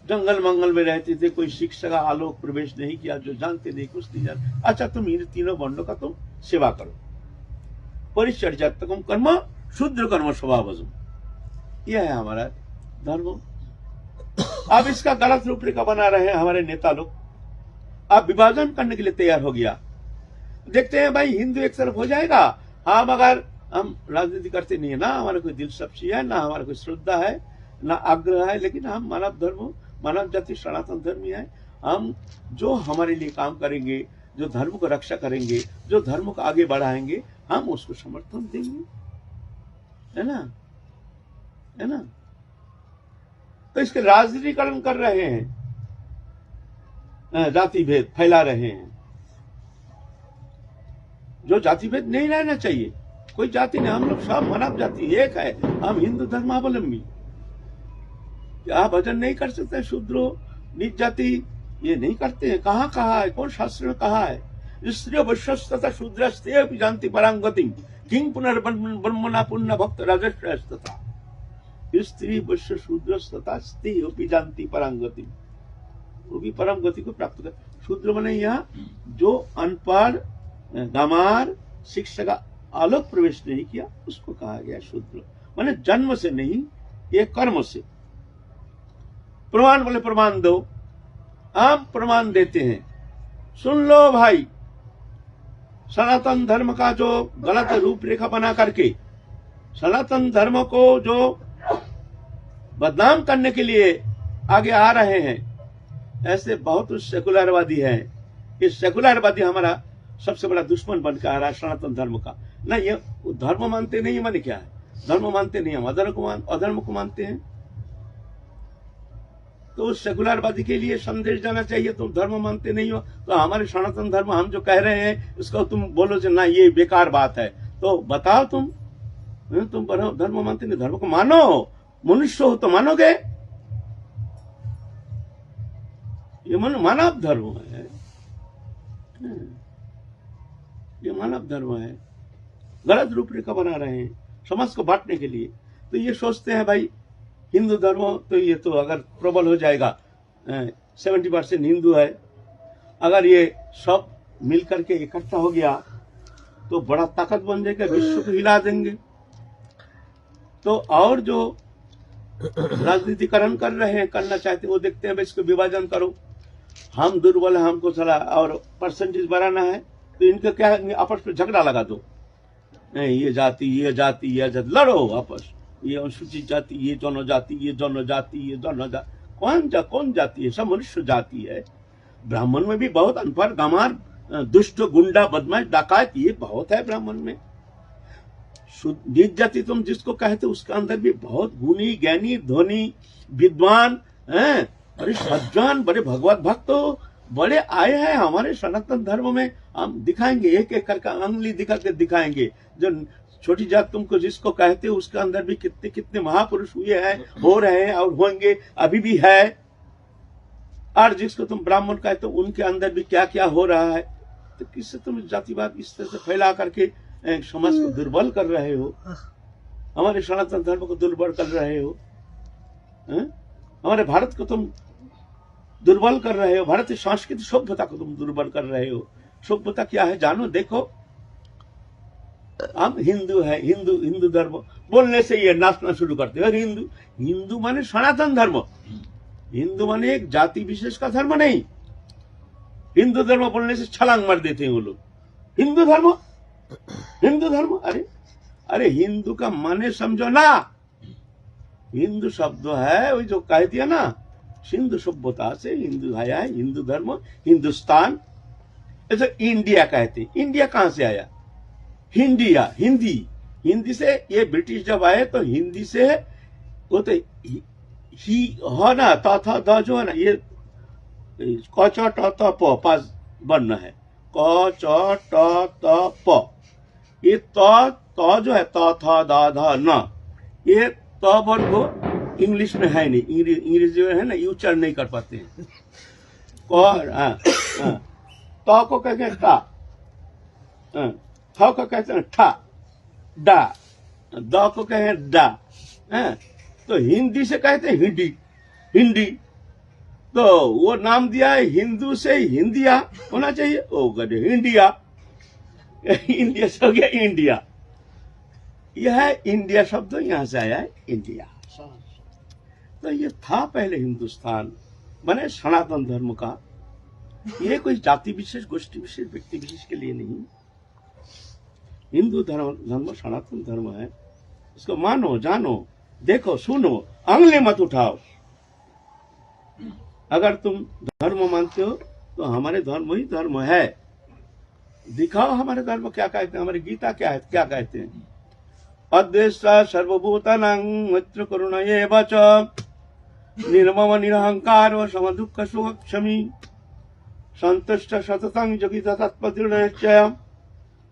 जंगल मंगल में रहते थे, कोई शिक्षा का आलोक प्रवेश नहीं किया, जो जानते नहीं, कुछ नहीं जानते। अच्छा, तुम इन तीनों वर्णों का तुम सेवा करो। परिचर्यात्मक कर्म शूद्र कर्म स्वभावजम, यह है हमारा धर्म। अब इसका गलत रूपरेखा बना रहे हैं हमारे नेता लोग। अब विभाजन करने के लिए तैयार हो गया। देखते हैं भाई, हिंदू एक तरफ हो जाएगा, हम राजनीति करते नहीं है ना, हमारा कोई दिलचस्पी है ना, हमारा कोई श्रद्धा है ना आग्रह है, लेकिन हम मानव धर्म, मानव जाति सनातन धर्मी है। हम जो हमारे लिए काम करेंगे, जो धर्म को रक्षा करेंगे, जो धर्म को आगे बढ़ाएंगे, हम उसको समर्थन देंगे, है ना। तो इसके राजनीतिकरण कर रहे हैं, जाति भेद फैला रहे हैं। जो जाति भेद नहीं रहना चाहिए, कोई जाति नहीं, हम लोग सब मानव जाति एक है, हम हिंदू धर्मावलंबी। क्या भजन नहीं कर सकते? शूद्रो नीच जाति ये नहीं करते हैं? कहाँ कहा है, कौन शास्त्र में कहा है? स्त्रियो वैश्यस्तथा शूद्रस्ते जानती परांगति किंग पुनर्ब्रह्मणा पुण्य भक्त राजस्वस्तथा। स्त्री वैश्य शूद्रस्तथा स्त्री जानती परांगति, वो भी परम गति को प्राप्त कर। शूद्र माने यहाँ जो अनपढ़, गंवार, शिक्षा का आलोक प्रवेश नहीं किया, उसको कहा गया शूद्र। माने जन्म से नहीं, ये कर्म से। प्रमाण बोले प्रमाण दो, हम प्रमाण देते हैं। सुन लो भाई, सनातन धर्म का जो गलत रूपरेखा बना करके सनातन धर्म को जो बदनाम करने के लिए आगे आ रहे हैं, ऐसे बहुत सेकुलरवादी हैं। ये सेकुलरवादी हमारा सबसे बड़ा दुश्मन बन के आ रहा है सनातन धर्म का। ना ये धर्म मानते नहीं, माने क्या है? धर्म मानते नहीं, हम अधर्म को मानते हैं। तो सेकुलरवादी के लिए संदेश जाना चाहिए, तुम धर्म मानते नहीं हो तो हमारे सनातन धर्म हम जो कह रहे हैं इसको तुम बोलो जो ना ये बेकार बात है, तो बताओ तुम धर्म मानते नहीं, धर्म को मानो, मनुष्य हो तो मानोगे। ये मानव धर्म है, ये मानव धर्म है। गलत रूपरेखा बना रहे हैं समाज को बांटने के लिए। तो ये सोचते हैं भाई हिंदू धर्म तो ये तो अगर प्रबल हो जाएगा, 70% हिंदू है, अगर ये सब मिलकर के इकट्ठा हो गया तो बड़ा ताकत बन जाएगा, विश्व को हिला देंगे। तो और जो राजनीतिकरण कर रहे हैं, करना चाहते हैं, वो देखते हैं भाई इसको विभाजन करो, हम दुर्बल है, हमको चला और परसेंटेज बढ़ाना है, तो इनका क्या आपस में झगड़ा लगा दो, नहीं ये जाति ये जाति ये जाति, लड़ो आपस, ये अनुसूचित जाति, ये जनजाति, ये जनजाति, ये जनजाति, कौन जाति है? सब मनुष्य जाति है। ब्राह्मण में भी बहुत अनपढ़, गंवार, दुष्ट, गुंडा, बदमाश, डकायत, ये बहुत है ब्राह्मण में। नीच जाति तुम जिसको कहते उसके अंदर भी बहुत गुणी, ज्ञानी, धनी, विद्वान हैं, बड़े सज्जन, बड़े भगवत भक्त बड़े आए हैं हमारे सनातन धर्म में। हम दिखाएंगे, एक एक करके अंगली दिखा के दिखाएंगे। जो छोटी जात तुमको जिसको कहते हो उसके अंदर भी कितने कितने महापुरुष हुए हैं, हो रहे हैं और होंगे, अभी भी है। और जिसको तुम ब्राह्मण कहते हो उनके अंदर भी क्या क्या हो रहा है। तो किससे तुम जातिवाद इस तरह से फैला करके समाज को दुर्बल कर रहे हो, हमारे सनातन धर्म को दुर्बल कर रहे हो, हमारे भारत को तुम दुर्बल कर रहे हो, भारतीय सांस्कृतिक सभ्यता को तुम दुर्बल कर रहे हो। सभ्यता क्या है जानो, देखो हम हिंदू है, हिंदू धर्म बोलने से ये नाचना शुरू करते हैं। हिंदू, हिंदू माने सनातन धर्म, हिंदू माने एक जाति विशेष का धर्म नहीं। हिंदू धर्म बोलने से छलांग मार देते हैं वो लोग। हिंदू धर्म, हिंदू धर्म, अरे हिंदू का माने समझो ना। हिंदू शब्द है वही जो कह दिया ना, सिंधु सभ्यता से हिंदू आया है, हिंदू धर्म, हिंदुस्तान। ऐसे इंडिया कहते, इंडिया कहां से आया? हिंडिया, हिंदी, हिंदी से ये ब्रिटिश जब आए तो हिंदी से वो तो ही हो ना, था द जो है ना, ये क च ट त प पास बनना है, क च ट त प। ये त जो है त था दा धा न, ये त वर्ड को इंग्लिश में है नहीं, इंग्लिश जो है ना ये उच्चारण नहीं कर पाते हैं। त को कहते हैं टा, थ को कहते हैं ठा, डा, द को कहते हैं डा। तो हिंदी से कहते हैं हिंदी, हिंदी। तो वो नाम दिया है हिंदू से हिंदिया होना चाहिए, ओ गधे इंडिया, इंडिया से हो गया इंडिया। यह है इंडिया शब्द यहां से आया है इंडिया। तो ये था पहले हिंदुस्तान, माने सनातन धर्म का। ये कोई जाति विशेष, गोष्ठी विशेष, व्यक्ति विशेष के लिए नहीं। हिंदू धर्म सनातन धर्म है, इसको मानो, जानो, देखो, सुनो, अंगली मत उठाओ। अगर तुम धर्म मानते हो तो हमारे धर्म ही धर्म है। दिखाओ हमारे धर्म क्या कहते हैं, हमारी गीता क्या है, क्या कहते हैं? अद्वेष्टा सर्वभूतानां मैत्र करुणा एव च निर्मम निरहंकार समदुःख सुखक्षमी संतुष्ट सततं जगित तत्पदृढनिश्चय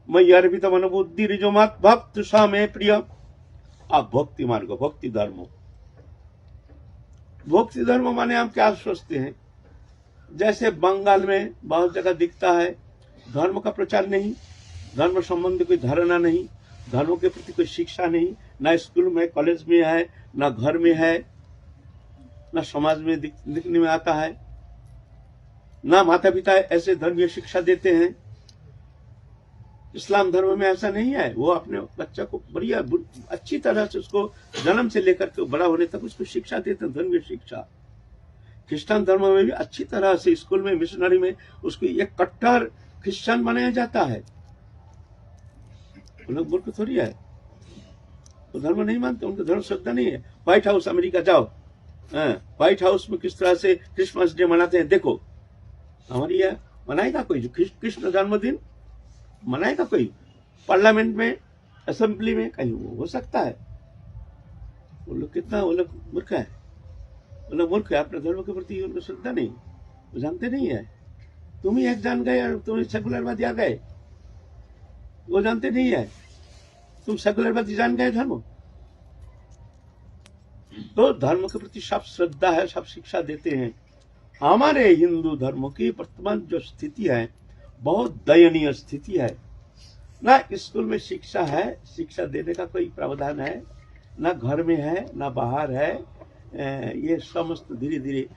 मयि अर्पित मन बुद्धिरिजो मत भक्त स मे प्रिय। अब भक्ति मार्ग, भक्ति धर्म, भक्ति धर्म माने हम क्या सोचते हैं? जैसे बंगाल में बहुत जगह दिखता है, धर्म का प्रचार नहीं, धर्म संबंधी कोई धारणा नहीं, धर्म के प्रति कोई शिक्षा नहीं, ना स्कूल में, कॉलेज में है, ना घर में है, ना समाज में दिखने में आता है, ना माता पिता ऐसे धर्मीय शिक्षा देते हैं। इस्लाम धर्म में ऐसा नहीं है। वो अपने बच्चा को बढ़िया अच्छी तरह से उसको जन्म से लेकर के बड़ा होने तक उसको शिक्षा देते हैं, धर्मीय शिक्षा। क्रिश्चियन धर्म में भी अच्छी तरह से स्कूल में, मिशनरी में उसको एक कट्टर क्रिश्चियन बनाया जाता है। वो लोग मूर्ख थोड़ी है, वो धर्म नहीं मानते, उनका धर्म श्रद्धा नहीं है। व्हाइट हाउस अमेरिका जाओ, व्हाइट हाउस में किस तरह से क्रिसमस डे मनाते हैं, देखो। हमारी यह मनाएगा कोई कृष्ण जन्मदिन मनाएगा कोई? पार्लियामेंट में, असेंबली में कहीं हो सकता है? वो लोग कितना, वो लोग मूर्ख है, वो लोग मूर्ख है। अपने धर्म के प्रति उनको श्रद्धा नहीं, वो जानते नहीं है। तुम ही एक जान गए और तुम सेकुलरवादी आ गए, वो जानते नहीं है। तुम सेकुलरवादी जान गए धर्म। तो धर्म के प्रति सब श्रद्धा है, सब शिक्षा देते हैं। हमारे हिंदू धर्म की वर्तमान जो स्थिति है बहुत दयनीय स्थिति है। ना स्कूल में शिक्षा है, शिक्षा देने का कोई प्रावधान है, ना घर में है, ना बाहर है। ये समस्त धीरे धीरे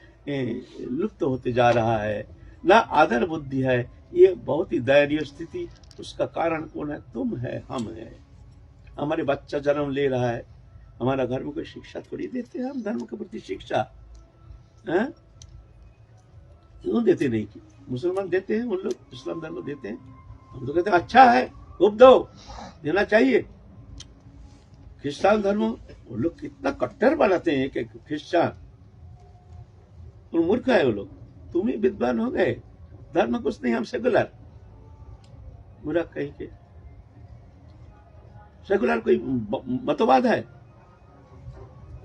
लुप्त होते जा रहा है। ना आदर बुद्धि है। ये बहुत ही दयनीय स्थिति। उसका कारण कौन है? तुम है, हम है। हमारे बच्चा जन्म ले रहा है, हमारा घर में कोई शिक्षा थोड़ी देते हैं हम धर्म के प्रति शिक्षा, क्यों देते नहीं? कि मुसलमान देते हैं, उन लोग इस्लाम धर्म देते हैं, हम तो कहते हैं अच्छा है, खूब दो, देना चाहिए। क्रिश्चियन धर्म वो लोग कितना कट्टर बनाते हैं, एक क्रिश्चियन, मूर्ख है वो लोग। तुम ही विद्वान हो गए, धर्म कुछ नहीं, हम सेकुलर। बुरा कहीं के। सेकुलर कोई मतवाद है?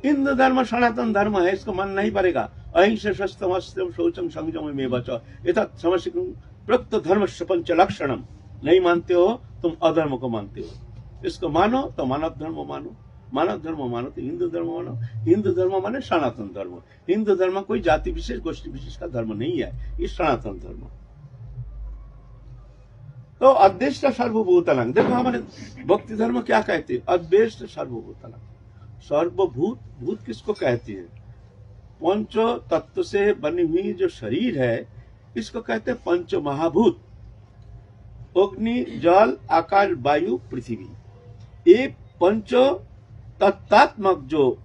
हिंदू धर्म सनातन धर्म है, इसको मानना ही पड़ेगा। अहिंसा शस्त्रम अस्त्रम शौचम संयम में बचो एतत् समस्या प्रक्त धर्म पंच लक्षणम। नहीं मानते हो तुम अधर्म को मानते हो। इसको मानो तो मानव धर्म मानो, मानव धर्म मानो तो हिंदू धर्म मानो। हिंदू धर्म माने सनातन धर्म। हिंदू धर्म कोई जाति विशेष गोष्ठी विशेष का धर्म नहीं है, ये सनातन धर्म। तो अद्वेष्ट सर्वभूतलंग, देखो हमारे भक्ति धर्म क्या कहते हैं? अद्वेष्ट सर्वभूतलंग। सर्वभूत, भूत किसको कहते हैं? पंचो तत्व से बनी हुई जो शरीर है इसको कहते हैं पंच महाभूत। अग्नि, जल, आकाश, वायु, पृथ्वी, ये पंचो तत्तात्मक जो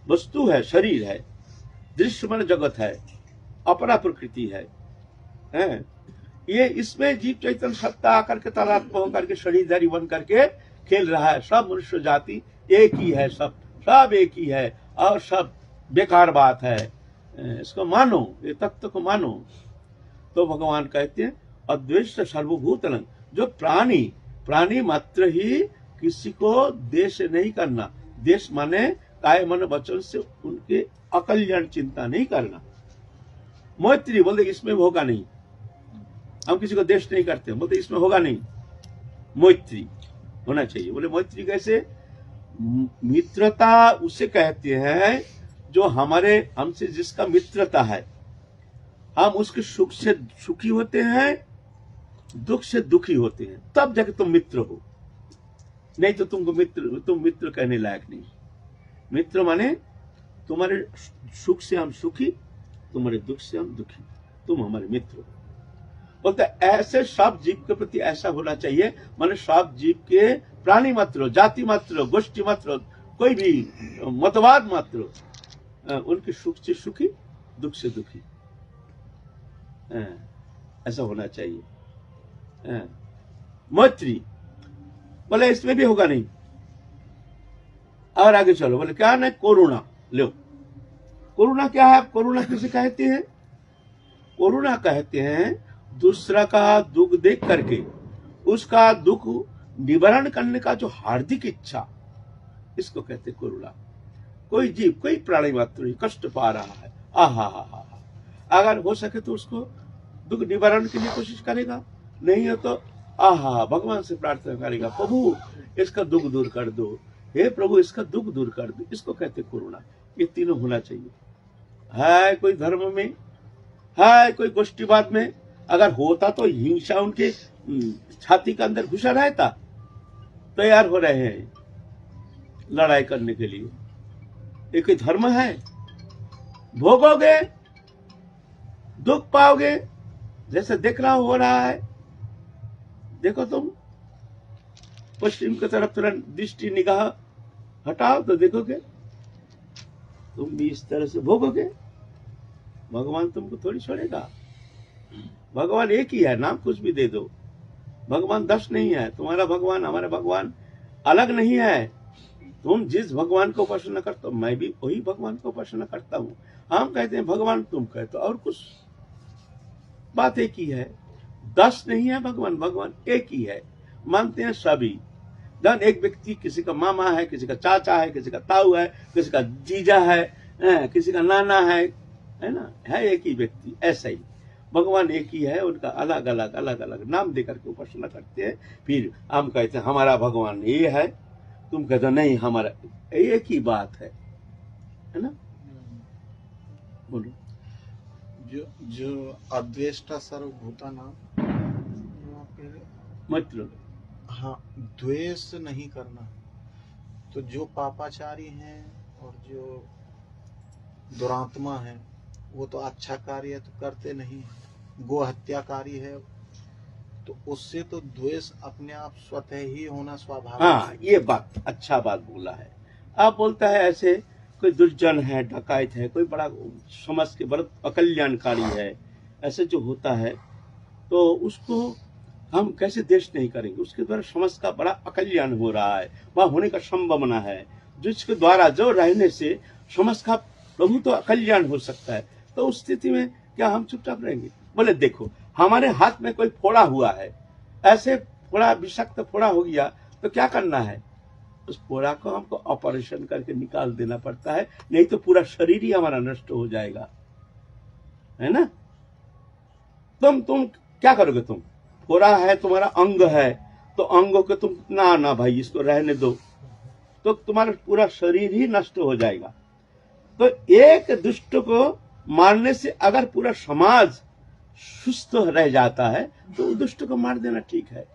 वस्तु है, शरीर है, दृश्यमान जगत है, अपरा प्रकृति है, ये इसमें जीव चैतन्य सत्ता आकर के तादात्म्य होकर के शरीरधारी बन करके खेल रहा है। सब मनुष्य जाति एक ही है, सब एक ही है और सब बेकार बात है। इसको मानो, ये तत्व को मानो। तो भगवान कहते हैं अद्वेष्ट सर्वभूतलंग, जो प्राणी मात्र ही किसी को देश नहीं करना। देश माने काय मन वचन से उनके अकल्याण चिंता नहीं करना। मैत्री बोलते इसमें होगा नहीं, हम किसी को देश नहीं करते, बोलते इसमें होगा नहीं। मैत्री होना चाहिए। बोले मैत्री कैसे? मित्रता उसे कहते हैं जो हमसे जिसका मित्रता है, हम उसके सुख से सुखी होते हैं, दुख से दुखी होते हैं, तब जाके तुम मित्र हो। नहीं तो तुम मित्र कहने लायक नहीं। मित्र माने तुम्हारे सुख से हम सुखी, तुम्हारे दुख से हम दुखी, तुम हमारे मित्र हो। बोलते ऐसे सब जीव के प्रति ऐसा होना चाहिए। माने सब जीव के प्राणी मात्र, जाति मात्र, गोष्ठी मात्र, कोई भी मतवाद मात्र, उनके सुख से सुखी, दुख से दुखी, ऐसा होना चाहिए। मैत्री बोले इसमें भी होगा नहीं। और आगे चलो, बोले क्या ना, करुणा लो। करुणा क्या है? करुणा किसे कहते हैं? करुणा कहते हैं दूसरा का दुख देख करके उसका दुख निवारण करने का जो हार्दिक इच्छा, इसको कहते हैं करुणा। कोई जीव, कोई प्राणी मात्र कष्ट पा रहा है, आहा, अगर हो सके तो उसको दुख निवारण के लिए कोशिश करेगा, नहीं हो तो आहा भगवान से प्रार्थना करेगा, प्रभु इसका दुख दूर कर दो, हे प्रभु इसका दुख दूर कर दो। इसको कहते करुणा। ये तीनों होना चाहिए। है कोई धर्म में, है कोई गोष्ठीवाद में, अगर होता तो हिंसा उनके छाती के अंदर घुसा रहता। तैयार हो रहे हैं लड़ाई करने के लिए। ये कोई धर्म है? भोगोगे, दुख पाओगे, जैसे देखना हो रहा है। देखो तुम पश्चिम की तरफ तुरंत दृष्टि निगाह हटाओ तो देखोगे तुम भी इस तरह से भोगोगे। भगवान तुमको थोड़ी छोड़ेगा। भगवान एक ही है, नाम कुछ भी दे दो। भगवान 10 नहीं है। तुम्हारा भगवान हमारा भगवान अलग नहीं है। तुम जिस भगवान को उपासना करते हो, मैं भी वही भगवान को उपासना करता हूँ। हम कहते हैं भगवान, तुम कहते हो और कुछ। बात एक ही है। 10 नहीं है भगवान, भगवान एक ही है। मानते हैं सभी। धन एक व्यक्ति, किसी का मामा है, किसी का चाचा है, किसी का ताऊ है, किसी का जीजा है, किसी का नाना है ना, है एक ही व्यक्ति। ऐसा ही भगवान एक ही है। उनका अलग अलग नाम देकर के उपासना करते हैं। फिर हम कहते हैं हमारा भगवान ये है, तुम कहते हो नहीं हमारा, एक ही बात है ना। बोलो। जो अद्वेष्टा सर्वभूतानां, मतलब हाँ, द्वेष नहीं करना। तो जो पापाचारी हैं और जो दुरात्मा है वो तो अच्छा कार्य तो करते नहीं। गो हत्याकारी है तो उससे तो द्वेष अपने आप स्वतः ही होना स्वाभाविक। हाँ, ये बात अच्छा बात बोला है। आप बोलता है ऐसे कोई दुर्जन है, डकायत है, कोई बड़ा समाज के बड़ा अकल्याणकारी है, ऐसे जो होता है तो उसको हम कैसे देश नहीं करेंगे। उसके द्वारा समाज का बड़ा अकल्याण हो रहा है, वह होने का संभावना है, जिसके द्वारा जो रहने से समाज का प्रभु तो अकल्याण हो सकता है। तो उस स्थिति में क्या हम चुपचाप रहेंगे? बोले देखो हमारे हाथ में कोई फोड़ा हुआ है, ऐसे फोड़ा विषाक्त फोड़ा हो गया तो क्या करना है, उस फोड़ा को हमको ऑपरेशन करके निकाल देना पड़ता है, नहीं तो पूरा शरीर ही हमारा नष्ट हो जाएगा, है ना। तुम क्या करोगे, तुम फोड़ा है तुम्हारा अंग है तो अंगों को तुम ना भाई इसको रहने दो, तो तुम्हारा पूरा शरीर ही नष्ट हो जाएगा। तो एक दुष्ट को मारने से अगर पूरा समाज सुस्त रह जाता है तो दुष्ट को मार देना ठीक है।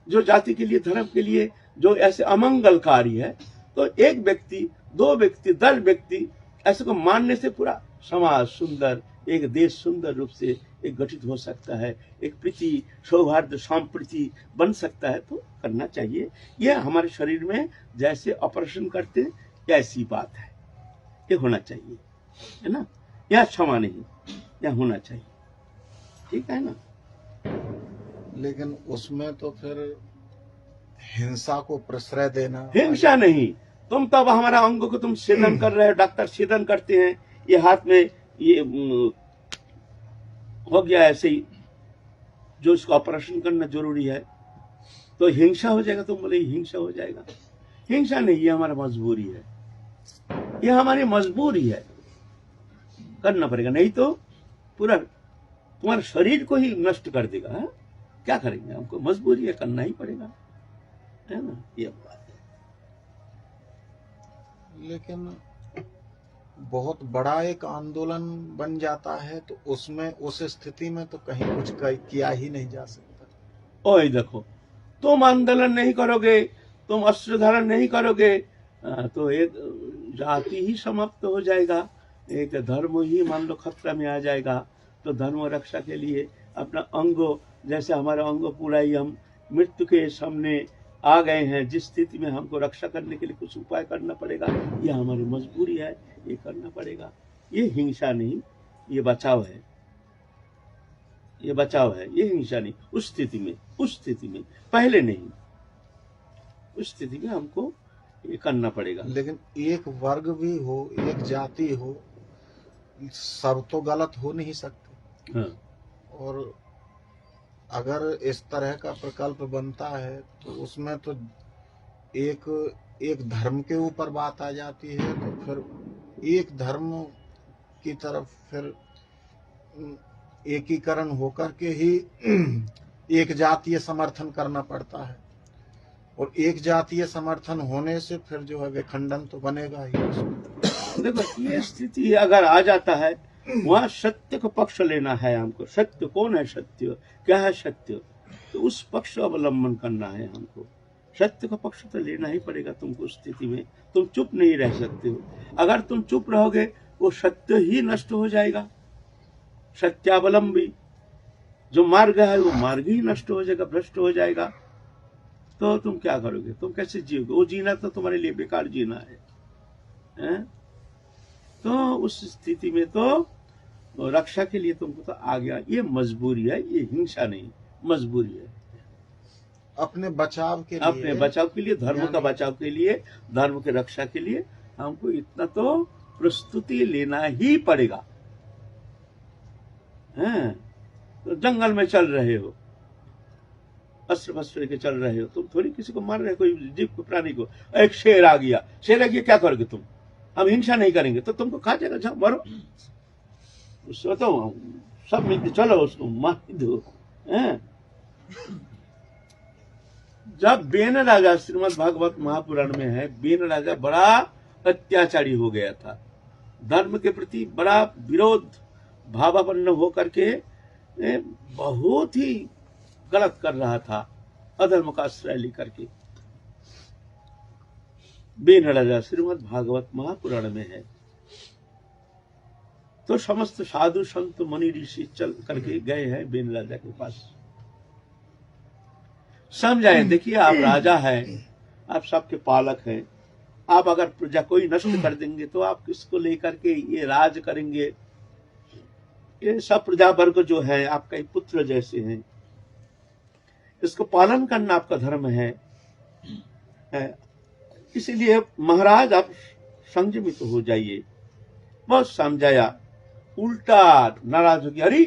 जो जाति के लिए, धर्म के लिए जो ऐसे अमंगलकारी है, तो एक व्यक्ति, 2 व्यक्ति, 10 व्यक्ति ऐसे को मारने से पूरा समाज सुंदर, एक देश सुंदर रूप से एक गठित हो सकता है, एक प्रीति, सौहार्द, संप्रीति बन सकता है। तो करना चाहिए। ये हमारे शरीर में जैसे ऑपरेशन करते हैं ऐसी बात है, ये होना चाहिए, है ना। यह क्षमा नहीं, यह होना चाहिए, ठीक है ना। लेकिन उसमें तो फिर हिंसा को प्रश्रय देना, हिंसा नहीं, तुम तब हमारा अंगों को तुम छेदन कर रहे हो, डॉक्टर छेदन करते हैं, ये हाथ में ये हो गया ऐसे ही, जो इसको ऑपरेशन करना जरूरी है, तो हिंसा हो जाएगा। तुम बोले हिंसा हो जाएगा, हिंसा नहीं, ये हमारा मजबूरी है, ये हमारी मजबूरी है, करना पड़ेगा, नहीं तो पूरा तुम्हारे शरीर को ही नष्ट कर देगा। है? क्या करेंगे, हमको मजबूरी है, करना ही पड़ेगा, है ना, ये बात है। लेकिन बहुत बड़ा एक आंदोलन बन जाता है तो उसमें, उस स्थिति में तो कहीं कुछ किया ही नहीं जा सकता। ओए देखो, तुम आंदोलन नहीं करोगे, तुम अस्त्र धारण नहीं करोगे, तो एक जाति ही समाप्त हो जाएगा, एक धर्म ही मान लो खतरा में आ जाएगा। तो धर्म रक्षा के लिए अपना अंगो, जैसे हमारा अंग पूरा ही हम मृत्यु के सामने आ गए हैं, जिस स्थिति में हमको रक्षा करने के लिए कुछ उपाय करना पड़ेगा, यह हमारी मजबूरी है, ये करना पड़ेगा। ये हिंसा नहीं, ये बचाव है, ये बचाव है, ये हिंसा नहीं। उस स्थिति में पहले नहीं, उस स्थिति में हमको ये करना पड़ेगा। लेकिन एक वर्ग भी हो, एक जाति हो, सब तो गलत हो नहीं सकते। हाँ। और अगर इस तरह का प्रकल्प बनता है तो उसमें तो एक धर्म के ऊपर बात आ जाती है, तो फिर एक धर्म की तरफ फिर एकीकरण होकर के ही एक जातीय समर्थन करना पड़ता है, और एक जातीय समर्थन होने से फिर जो है विखंडन तो बनेगा ही उसमें। देखो, ये स्थिति अगर आ जाता है, वहां सत्य का पक्ष लेना है हमको। सत्य कौन है, सत्य क्या है, सत्य, तो उस पक्ष अवलंबन करना है हमको। सत्य का पक्ष तो लेना ही पड़ेगा तुमको। उस स्थिति में तुम चुप नहीं रह सकते हो। अगर तुम चुप रहोगे वो सत्य ही नष्ट हो जाएगा। सत्यावलंबी जो मार्ग है वो मार्ग ही नष्ट हो जाएगा, भ्रष्ट हो जाएगा। तो तुम क्या करोगे, तुम कैसे जियोगे? वो जीना तो तुम्हारे लिए बेकार जीना है? तो उस स्थिति में तो रक्षा के लिए तुमको तो आ गया। ये मजबूरी है, ये हिंसा नहीं, मजबूरी है। अपने बचाव के लिए, अपने बचाव के लिए, धर्म का बचाव के लिए, धर्म की रक्षा के लिए हमको इतना तो प्रस्तुति लेना ही पड़ेगा। तो जंगल में चल रहे हो, अस्त्र वस्त्र लेके चल रहे हो, तुम थोड़ी किसी को मार रहे हो, कोई जीव को, प्राणी को। एक शेर आ गया, शेर आ गया, क्या करोगे तुम? हम हिंसा नहीं करेंगे तो तुमको खा जाएगा, जाओ मरो। उसको तो सब मिलते चलो उसको मार दो। जब बेन राजा, श्रीमद् भागवत महापुराण में है, बेन राजा बड़ा अत्याचारी हो गया था, धर्म के प्रति बड़ा विरोध भावापन्न होकर के बहुत ही गलत कर रहा था, अधर्म का आश्रय लेकर के। बेन राजा श्रीमद् भागवत महापुराण में है। तो समस्त साधु संत मुनि ऋषि चल करके गए हैं बेन राजा के पास, समझाए, देखिए आप राजा हैं, आप सबके पालक हैं, आप अगर प्रजा को ही नष्ट कर देंगे तो आप किसको लेकर के ये राज करेंगे? ये सब प्रजा वर्ग जो है आपका ही पुत्र जैसे हैं, इसको पालन करना आपका धर्म है। इसीलिए महाराज आप संयमित तो हो जाइए। बहुत समझाया, उल्टा नाराज हो गया। अरे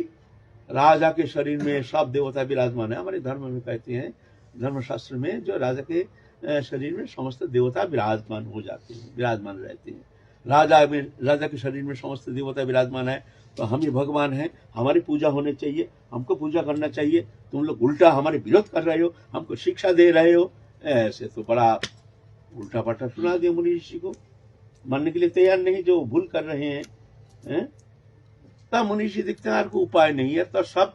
राजा के शरीर में सब देवता विराजमान है। हमारे धर्म में कहते हैं धर्मशास्त्र में, जो राजा के शरीर में समस्त देवता विराजमान हो जाते हैं, विराजमान रहते हैं। राजा के शरीर में समस्त देवता विराजमान है, तो हम ही भगवान हैं, हमारी पूजा होनी चाहिए, हमको पूजा करना चाहिए। तुम लोग उल्टा हमारे विरोध कर रहे हो, हमको शिक्षा दे रहे हो। ऐसे तो बड़ा उल्टा पल्टा सुना दिया मुनि ऋषि को, मानने के लिए तैयार नहीं जो भूल कर रहे हैं। तब मुनि ऋषि देखते हैं को उपाय नहीं है, तो सब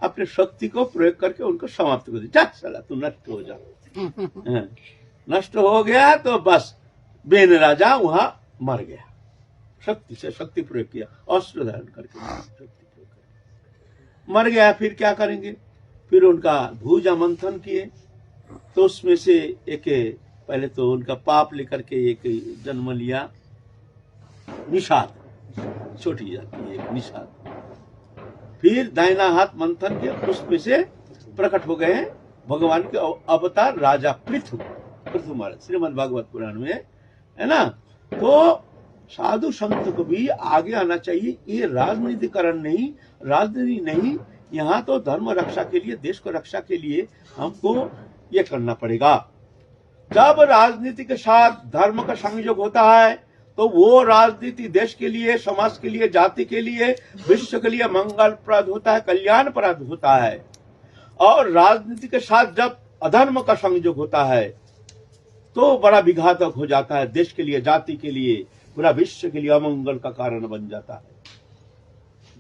अपने शक्ति को प्रयोग करके उनको समाप्त कर दिया। साला तू नष्ट हो जा। नष्ट हो गया तो बस बेन राजा वहां मर गया। शक्ति से शक्ति प्रयोग किया, अस्त्र धारण करके शक्ति प्रयोग करके मर गया। फिर क्या करेंगे? फिर उनका भुजा मंथन किए, तो उसमें से एक, पहले तो उनका पाप लेकर के एक जन्म लिया निषाद, छोटी जाती है एक निषाद। फिर दाहिना हाथ मंथन किया, उसमें से प्रकट हो गए भगवान के अवतार राजा पृथु महाराज, श्रीमद् भागवत पुराण में है ना। तो साधु संत को भी आगे आना चाहिए। ये राजनीतिकरण नहीं, राजनीति नहीं, यहाँ तो धर्म रक्षा के लिए, देश को रक्षा के लिए हमको ये करना पड़ेगा। जब राजनीति के साथ धर्म का संयोग होता है तो वो राजनीति देश के लिए, समाज के लिए, जाति के लिए, विश्व के लिए मंगलप्रद होता है, कल्याणप्रद होता है। और राजनीति के साथ जब अधर्म का संयोग होता है तो बड़ा विघातक हो जाता है, देश के लिए, जाति के लिए, पूरा विश्व के लिए अमंगल का कारण बन जाता है।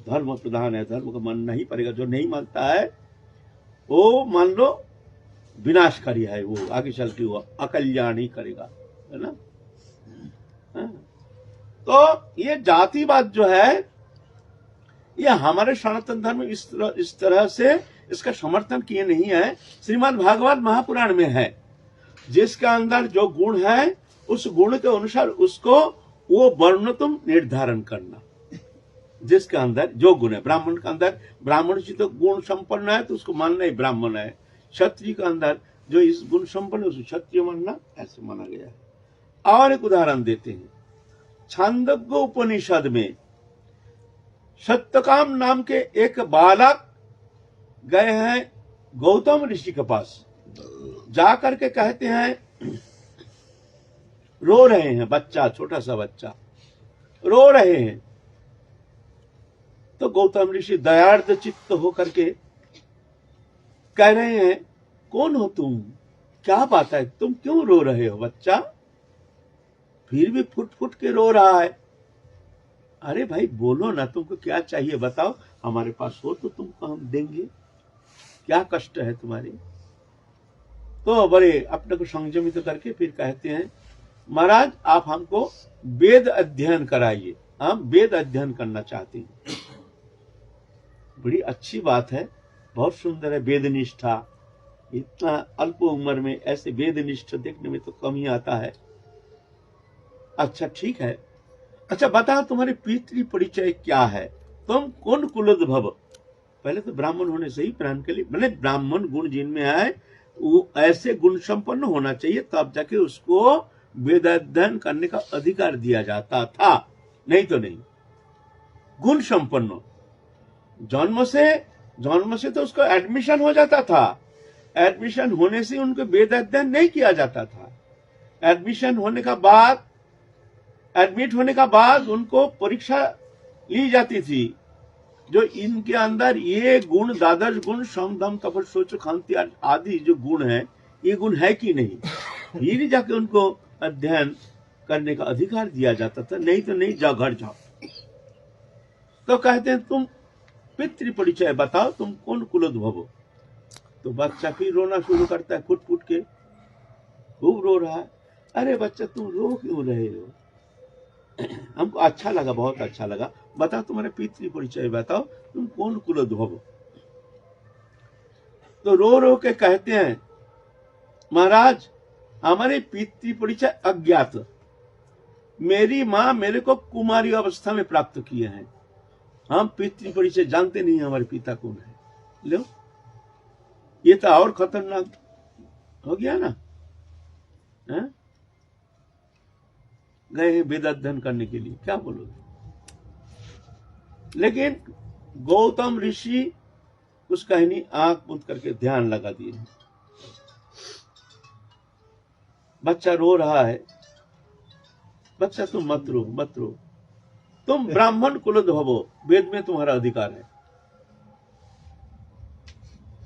धर्म प्रधान है, धर्म को मानना ही पड़ेगा। जो नहीं मानता है वो मान लो विनाशकारी है, वो आगे चल के वो अकल्याण ही करेगा, है ना। तो ये जातिवाद जो है, ये हमारे सनातन धर्म इस तरह से इसका समर्थन किए नहीं है। श्रीमद् भागवत महापुराण में है, जिसके अंदर जो गुण है उस गुण के अनुसार उसको वो वर्ण तुम निर्धारण करना। जिसके अंदर जो गुण है, ब्राह्मण के अंदर, ब्राह्मण जी तो गुण संपन्न है तो उसको मानना ही ब्राह्मण है। क्षत्रिय के अंदर जो इस गुण संपन्न है उसको क्षत्रिय मानना, ऐसे माना गया है। और एक उदाहरण देते हैं, छांदोग्य उपनिषद में सत्यकाम नाम के एक बालक गए हैं गौतम ऋषि के पास, जाकर के कहते हैं, रो रहे हैं, बच्चा, छोटा सा बच्चा रो रहे हैं। तो गौतम ऋषि दयार्द चित्त होकर के कह रहे हैं, कौन हो तुम, क्या बात है, तुम क्यों रो रहे हो बच्चा? फिर भी फुट फुट के रो रहा है। अरे भाई बोलो ना, तुमको क्या चाहिए बताओ, हमारे पास हो तो तुमको हम देंगे, क्या कष्ट है तुम्हारे? तो बड़े अपने को संयमित करके फिर कहते हैं, महाराज आप हमको वेद अध्ययन कराइए, हम वेद अध्ययन करना चाहते हैं। बड़ी अच्छी बात है, बहुत सुंदर है वेद निष्ठा। इतना अल्प उम्र में ऐसे वेद निष्ठा देखने में तो कम ही आता है। अच्छा ठीक है, अच्छा बताओ तुम्हारे पितृ परिचय क्या है, तुम कौन कुलोद्भव? पहले तो ब्राह्मण होने से ही प्राण के लिए, मैंने ब्राह्मण गुण जिनमें है वो ऐसे गुण संपन्न होना चाहिए, तब जाके उसको वेद अध्ययन करने का अधिकार दिया जाता था, नहीं तो नहीं। गुण संपन्न जन्म से तो उसको एडमिशन हो जाता था, एडमिशन होने से उनको वेद अध्ययन नहीं किया जाता था। एडमिशन होने का बाद, एडमिट होने का बाद उनको परीक्षा ली जाती थी, जो इनके अंदर ये गुण, द्वादश गुण, सम दम तप शौच क्षांति आदि जो गुण है, ये गुण है कि नहीं, फिर जाके उनको अध्ययन करने का अधिकार दिया जाता था, नहीं तो नहीं, जाओ घर जाओ। तो कहते हैं तुम पितृ परिचय बताओ, तुम कौन कुलोद्भव हो? तो बच्चा फिर रोना शुरू करता है, फुट फुट के खूब रो रहा है। अरे बच्चा तुम रो क्यों रहे हो? हमको अच्छा लगा, बहुत अच्छा लगा, बताओ तुम्हारे पितृ परिचय बताओ, तुम कौन कुलोद्भव हो? तो रो रो के कहते हैं, महाराज हमारे पितृ परिचय अज्ञात, मेरी माँ मेरे को कुमारी अवस्था में प्राप्त किए हैं, हम पितृ परिचय जानते नहीं हमारे पिता कौन है। लो ये तो और खतरनाक हो गया ना। गए वेद अध्ययन करने के लिए, क्या बोलोगे? लेकिन गौतम ऋषि उस कहनी आंख बंद करके ध्यान लगा दिए, बच्चा रो रहा है, बच्चा तुम मत रो मत रो, तुम ब्राह्मण कुलोद्भवो, वेद में तुम्हारा अधिकार है,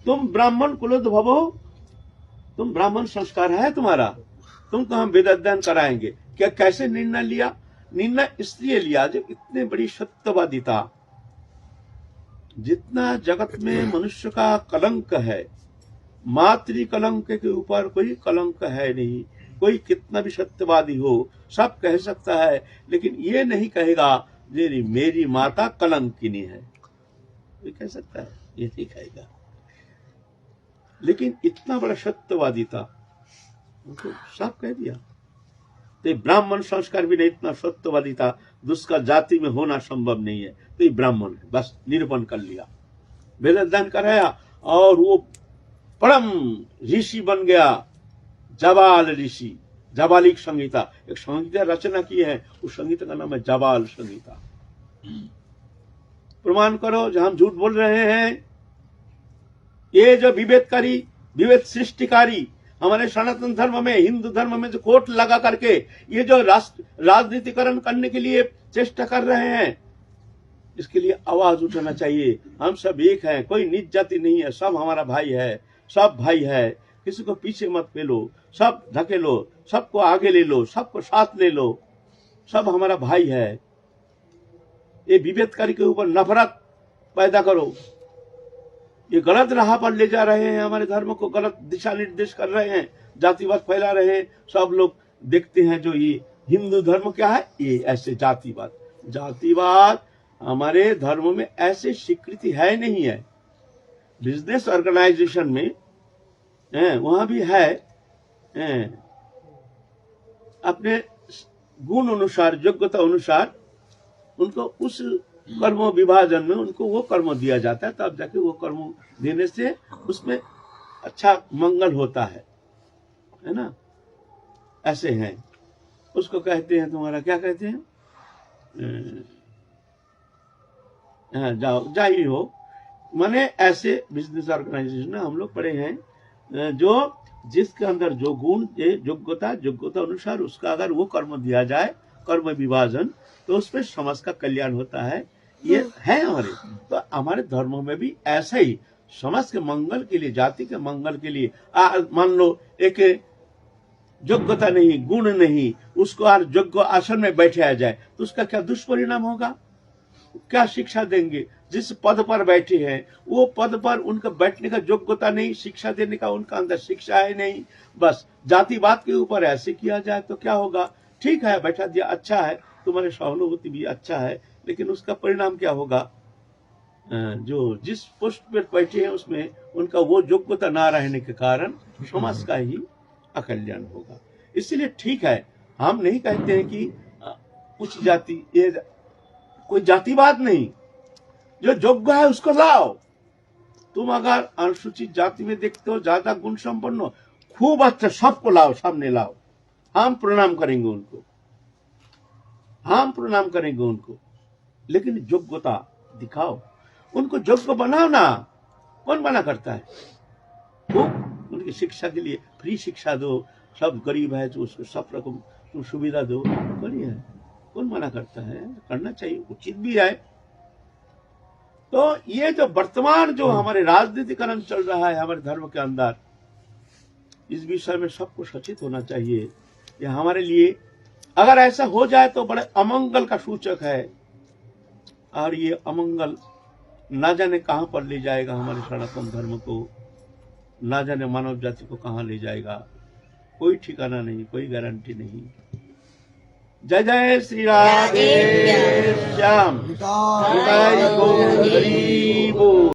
तुम ब्राह्मण कुलोद्भवो, तुम ब्राह्मण संस्कार है तुम्हारा, तुमको हम वेद अध्ययन कराएंगे। क्या कैसे निर्णय लिया? निर्णय इसलिए लिया जब इतने बड़ी सत्यवादिता, जितना जगत में मनुष्य का कलंक है, मातृ कलंक के ऊपर कोई कलंक है नहीं। कोई कितना भी सत्यवादी हो, सब कह सकता है, लेकिन ये नहीं कहेगा जे मेरी माता कलंकिनी है, ये कह सकता है, ये नहीं कहेगा। लेकिन इतना बड़ा सत्यवादी था, उनको सब कह दिया। तो ब्राह्मण संस्कार भी नहीं, इतना सत्यवादी था, जिसका जाति में होना संभव नहीं है, तो ये ब्राह्मण है, बस निरूपण कर लिया, वेद अध्ययन कराया, और वो परम ऋषि बन गया, जाबाल ऋषि। जाबालिक संहिता, एक संहिता रचना की है, उस संहिता का नाम है जाबाल संहिता। प्रमाण करो जो हम झूठ बोल रहे हैं। ये जो विभेदकारी, विभेद सृष्टिकारी हमारे सनातन धर्म में, हिंदू धर्म में जो कोट लगा करके ये जो राजनीतिकरण करने के लिए चेष्टा कर रहे हैं, इसके लिए आवाज उठाना चाहिए। हम सब एक हैं, कोई नीच जाति नहीं है, सब हमारा भाई है, सब भाई है, किसी को पीछे मत फेलो, सब धकेलो, सबको आगे ले लो, सबको साथ ले लो, सब हमारा भाई है। ये विभेदकारी के ऊपर नफरत पैदा करो, ये गलत राह पर ले जा रहे हैं, हमारे धर्म को गलत दिशा निर्देश कर रहे हैं, जातिवाद फैला रहे हैं। सब लोग देखते हैं जो ये हिंदू धर्म क्या है, ये ऐसे जातिवाद, जातिवाद हमारे धर्म में ऐसे स्वीकृति है नहीं है। बिजनेस ऑर्गेनाइजेशन में वहां भी है, अपने गुण अनुसार, योग्यता अनुसार उनको उस कर्म विभाजन में उनको वो कर्म दिया जाता है, तब जाके वो कर्म देने से उसमें अच्छा मंगल होता है ना। ऐसे हैं, उसको कहते हैं, तुम्हारा क्या कहते हैं, जाओ जाही हो, माने ऐसे बिजनेस ऑर्गेनाइजेशन हम लोग पढ़े हैं, जो जिसके अंदर जो गुण, योग्यता अनुसार उसका अगर वो कर्म दिया जाए, कर्म विभाजन, तो उसमें समाज का कल्याण होता है। ये है हमारे, तो हमारे धर्म में भी ऐसा ही समाज के मंगल के लिए, जाति के मंगल के लिए, मान लो एक योग्यता नहीं, गुण नहीं, उसको योग्य आसन में बैठाया जाए, तो उसका क्या दुष्परिणाम होगा, क्या शिक्षा देंगे? जिस पद पर बैठे हैं वो पद पर उनका बैठने का योग्यता नहीं, शिक्षा देने का उनका अंदर शिक्षा है नहीं, बस जातिवाद के ऊपर ऐसे किया जाए तो क्या होगा? ठीक है, बैठा दिया, अच्छा है, तुम्हारे सहानुभूति भी अच्छा है, लेकिन उसका परिणाम क्या होगा? जो जिस पोस्ट पर बैठे हैं उसमें उनका वो योग्यता ना रहने के कारण समाज का ही अकल्याण होगा। इसलिए ठीक है, हम नहीं कहते हैं कि उच्च जाति, ये कोई जातिवाद नहीं, जो योग्य है उसको लाओ। तुम अगर अनुसूचित जाति में देखते हो ज्यादा गुण संपन्न हो, खूब अच्छा, सबको लाओ, सामने लाओ, हम प्रणाम करेंगे उनको, हम प्रणाम करेंगे उनको, लेकिन योग्यता दिखाओ, उनको योग्य बनाओ ना। कौन मना करता है? वो उनकी शिक्षा के लिए फ्री शिक्षा दो, सब गरीब है तो उसको सब रकम तुम सुविधा दो, बढ़िया है, कौन मना करता है? करना चाहिए, उचित भी है। तो ये जो वर्तमान जो हमारे राजनीतिकरण चल रहा है हमारे धर्म के अंदर, इस विषय में सबको सचेत होना चाहिए। ये हमारे लिए अगर ऐसा हो जाए तो बड़े अमंगल का सूचक है, और ये अमंगल ना जाने कहां पर ले जाएगा हमारे सनातन धर्म को, ना जाने मानव जाति को कहां ले जाएगा, कोई ठिकाना नहीं, कोई गारंटी नहीं। जय जय श्री राधे श्याम।